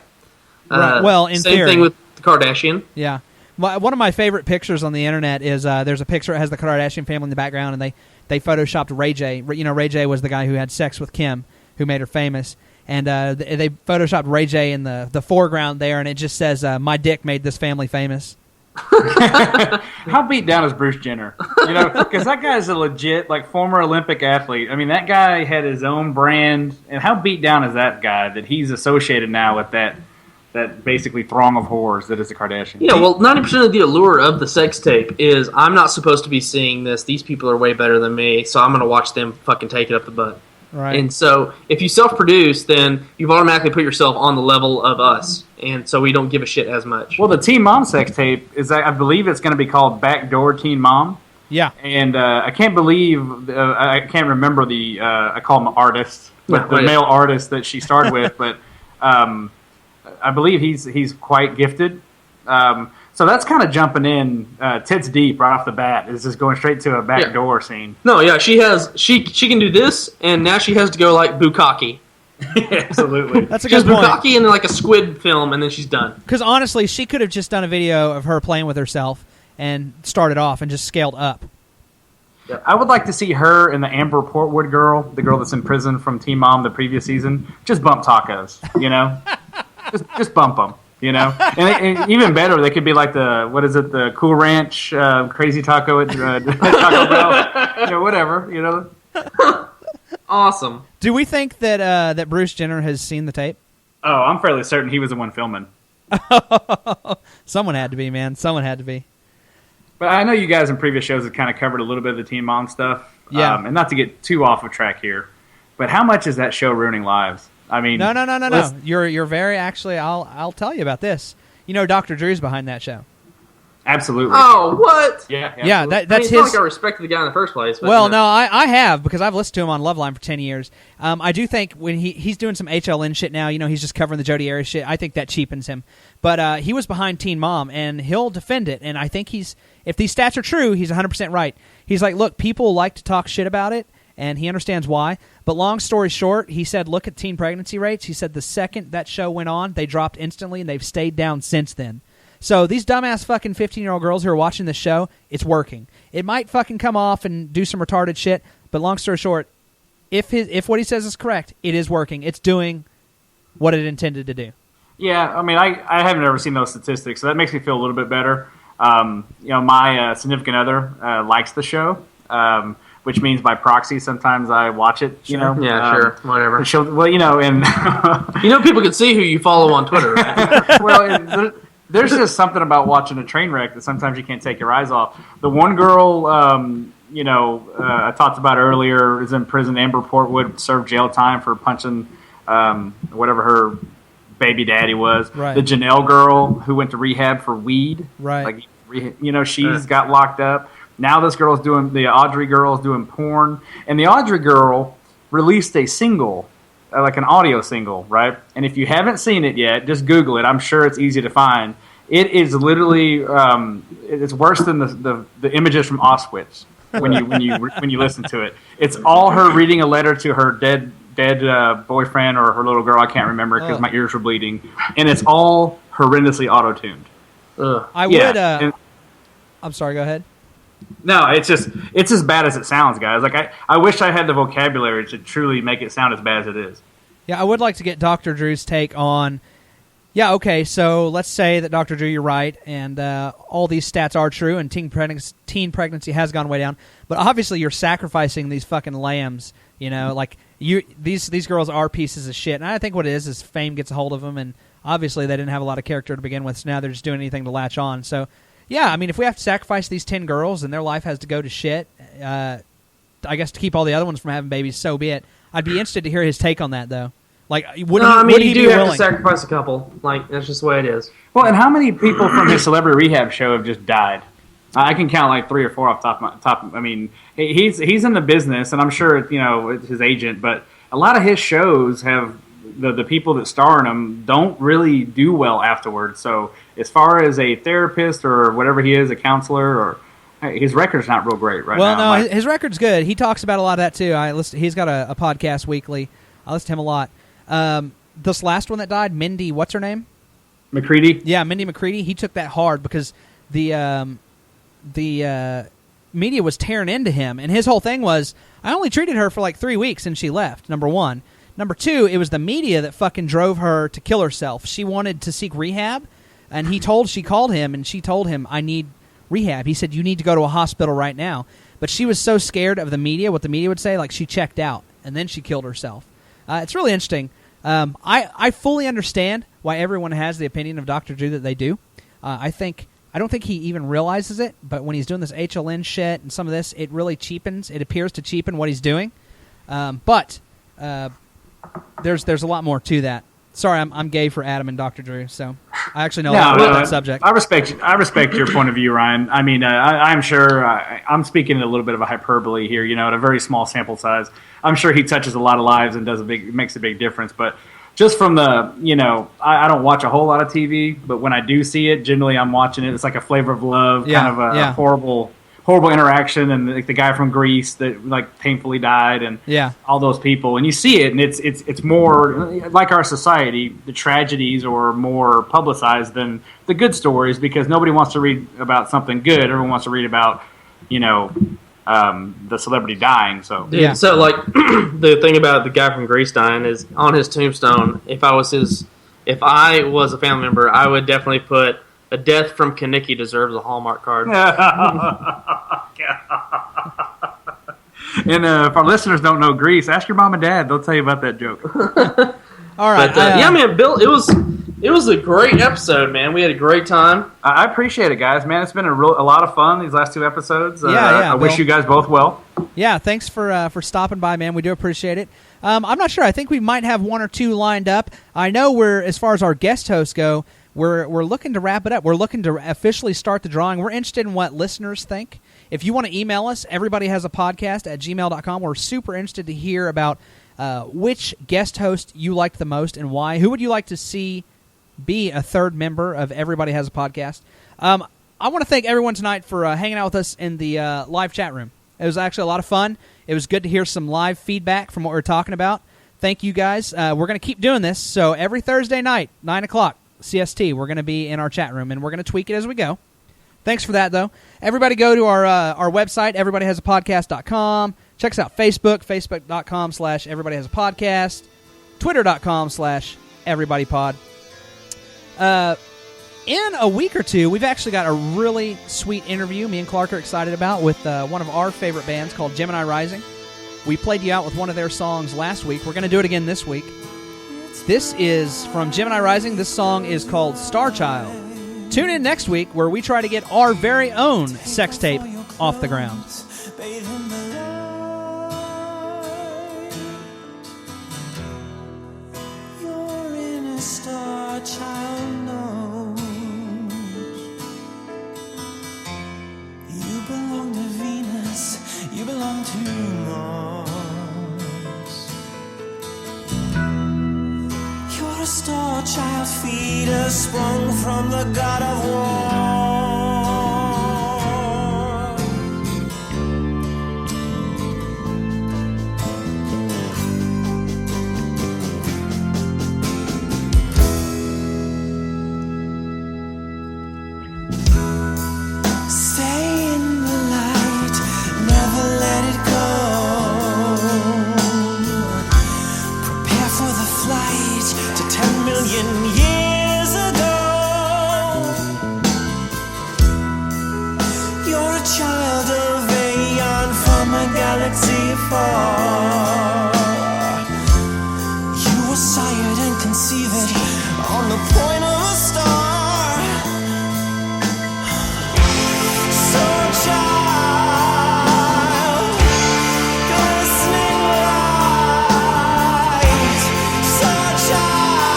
Right. Well, in same theory. thing with the Kardashian. Yeah. One of my favorite pictures on the internet is there's a picture that has the Kardashian family in the background, and they photoshopped Ray J. Ray J was the guy who had sex with Kim, who made her famous. And they photoshopped Ray J in the foreground there, and it just says, "My dick made this family famous." How beat down is Bruce Jenner? Because that guy's a legit former Olympic athlete. I mean, that guy had his own brand, and how beat down is that guy that he's associated now with that basically throng of whores that is the Kardashians? Yeah, well, 90% of the allure of the sex tape is I'm not supposed to be seeing this. These people are way better than me, so I'm going to watch them fucking take it up the butt. Right. And so if you self-produce, then you've automatically put yourself on the level of us. And so we don't give a shit as much. Well, the Teen Mom sex tape is, I believe it's going to be called Backdoor Teen Mom. Yeah. And I can't remember I call him artist, but the male artist that she starred with. But I believe he's quite gifted. So that's kind of jumping in tits deep right off the bat. It's just going straight to a backdoor scene. No, yeah, she can do this, and now she has to go like bukkake. Absolutely. That's a good point. point. Bukkake and like a squid film, and then she's done. Because honestly, she could have just done a video of her playing with herself and started off and just scaled up. Yeah. I would like to see her and the Amber Portwood girl, the girl that's in prison from Teen Mom the previous season, just bump tacos. just bump them. And even better, they could be like the Cool Ranch Crazy Taco at Taco Bell, whatever, Awesome. Do we think that Bruce Jenner has seen the tape? Oh, I'm fairly certain he was the one filming. Someone had to be, man. Someone had to be. But I know you guys in previous shows have kind of covered a little bit of the Teen Mom stuff. Yeah. And not to get too off of track here, but how much is that show ruining lives? I mean, No. You're very actually. I'll tell you about this. You know, Dr. Drew's behind that show. Absolutely. Oh, what? Yeah. Yeah, absolutely. that's it's not his. like I respected the guy in the first place. But, Well, you know. no, I have because I've listened to him on Loveline for 10 years. I do think when he's doing some HLN shit now, you know, he's just covering the Jodi Arias shit. I think that cheapens him. But he was behind Teen Mom, and he'll defend it. And I think if these stats are true, he's 100% right. He's like, look, people like to talk shit about it, and he understands why. But long story short, he said, look at teen pregnancy rates. He said the second that show went on, they dropped instantly, and they've stayed down since then. So these dumbass fucking 15-year-old girls who are watching this show, it's working. It might fucking come off and do some retarded shit, but long story short, if what he says is correct, it is working. It's doing what it intended to do. Yeah, I mean, I haven't ever seen those statistics, so that makes me feel a little bit better. You know, my significant other likes the show, which means by proxy, sometimes I watch it. You know, Yeah, sure, whatever. Well, you know, and You know, people can see who you follow on Twitter. Right? well, there's just something about watching a train wreck that sometimes you can't take your eyes off. The one girl, you know, I talked about earlier, is in prison. Amber Portwood served jail time for punching whatever her baby daddy was. Right. The Janelle girl who went to rehab for weed. Right. Like, you know, she's got locked up. Now this girl's the Audrey girl's doing porn. And the Audrey girl released a single, like an audio single, right? And if you haven't seen it yet, just Google it. I'm sure it's easy to find. It is literally, it's worse than the images from Auschwitz when you listen to it. It's all her reading a letter to her dead boyfriend or her little girl. I can't remember because my ears were bleeding, and it's all horrendously auto-tuned. I would. I'm sorry. Go ahead. No, it's as bad as it sounds, guys. Like I wish I had the vocabulary to truly make it sound as bad as it is. Yeah, I would like to get Dr. Drew's take on. Yeah, okay, so let's say that Dr. Drew, you're right, and all these stats are true, and teen pregnancy has gone way down. But obviously, you're sacrificing these fucking lambs. You know, like these girls are pieces of shit. And I think what it is fame gets a hold of them, and obviously they didn't have a lot of character to begin with, so now they're just doing anything to latch on. So, yeah, I mean, if we have to sacrifice these 10 girls and their life has to go to shit, I guess to keep all the other ones from having babies, so be it. I'd be interested to hear his take on that, though. Like, would he do be have willing? to sacrifice a couple. Like, that's just the way it is. Well, and how many people from his celebrity rehab show have just died? I can count like 3 or 4 off top. I mean, he's in the business, and I'm sure it's his agent. But a lot of his shows have the people that star in them don't really do well afterwards. So as far as a therapist or whatever he is, a counselor, or his record's not real great right now. Well, no, his record's good. He talks about a lot of that too. He's got a podcast weekly. I listen to him a lot. This last one that died, Mindy, what's her name? McCready? Yeah, Mindy McCready. He took that hard because the media was tearing into him, and his whole thing was, I only treated her for like 3 weeks and she left, number one. Number two, it was the media that fucking drove her to kill herself. She wanted to seek rehab, and she called him, and she told him, I need rehab. He said, you need to go to a hospital right now. But she was so scared of the media, what the media would say, like she checked out, and then she killed herself. It's really interesting. I fully understand why everyone has the opinion of Dr. Drew that they do. I don't think he even realizes it, but when he's doing this HLN shit and some of this, it really cheapens. It appears to cheapen what he's doing. But there's a lot more to that. Sorry, I'm gay for Adam and Dr. Drew, so I actually know a lot about that subject. I respect your point of view, Ryan. I mean, I'm sure I'm speaking in a little bit of a hyperbole here. At a very small sample size, I'm sure he touches a lot of lives and makes a big difference. But just from the, I don't watch a whole lot of TV, but when I do see it, generally I'm watching it. It's like a Flavor of Love, kind of a horrible interaction, and like the guy from Greece that like painfully died, and all those people, and you see it, and it's more like our society. The tragedies are more publicized than the good stories because nobody wants to read about something good. Everyone wants to read about the celebrity dying. So So like the thing about the guy from Greece dying is on his tombstone. If I was a family member, I would definitely put, a death from Kaniki deserves a Hallmark card. And if our listeners don't know Greece, ask your mom and dad. They'll tell you about that joke. All right. But, man, Bill, it was It was a great episode, man. We had a great time. I appreciate it, guys. Man, it's been a lot of fun these last 2 episodes. I wish you guys both well. Yeah, thanks for stopping by, man. We do appreciate it. I'm not sure. I think we might have 1 or 2 lined up. I know as far as our guest hosts go, we're looking to wrap it up. We're looking to officially start the drawing. We're interested in what listeners think. If you want to email us, everybodyhasapodcast@gmail.com. We're super interested to hear about which guest host you liked the most and why. Who would you like to see be a third member of Everybody Has a Podcast? I want to thank everyone tonight for hanging out with us in the live chat room. It was actually a lot of fun. It was good to hear some live feedback from what we were talking about. Thank you, guys. We're going to keep doing this. So every Thursday night, 9 o'clock CST, we're going to be in our chat room, and we're going to tweak it as we go. Thanks for that, though. Everybody go to our website, everybodyhasapodcast.com. Check us out, Facebook, facebook.com/everybodyhasapodcast, twitter.com/everybodypod. In a week or two, we've actually got a really sweet interview me and Clark are excited about with one of our favorite bands called Gemini Rising. We played you out with one of their songs last week. We're going to do it again this week. This is from Gemini Rising. This song is called Star Child. Tune in next week where we try to get our very own sex tape off the ground. Your inner star child knows you belong to Venus, you belong to Mars. You're a star child, feeder sprung from the god of war. Stay in the light, never let it go. Prepare for the flight to 10 million years ago. You're a child of Aeon from a galaxy far. You were sired and conceived on the point of a star. So child, glistening light. So child,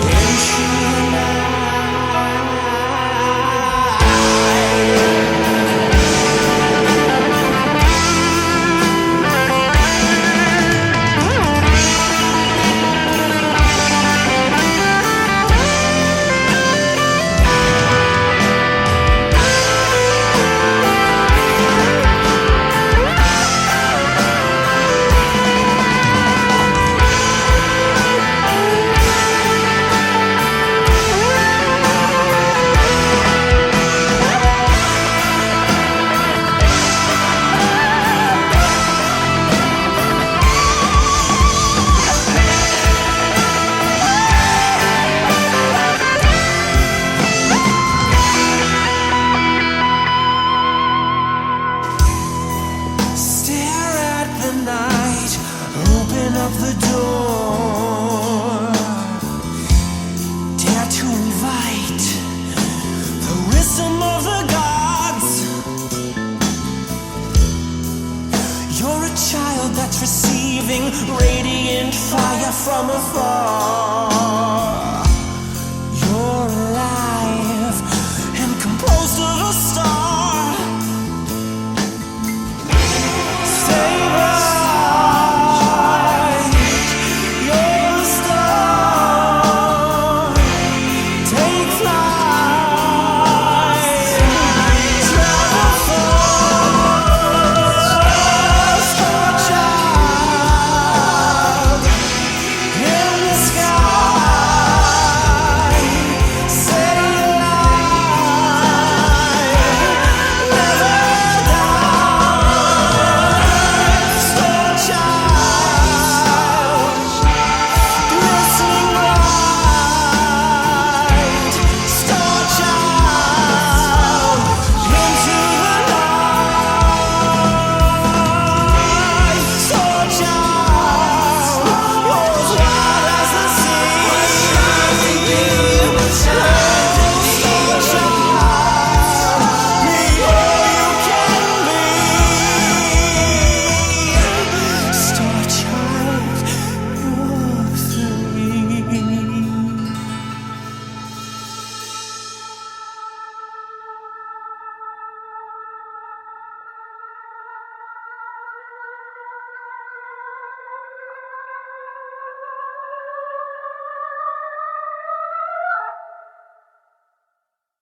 into the stare at the night, open up the door. Dare to invite the wisdom of the gods. You're a child that's receiving radiant fire from afar.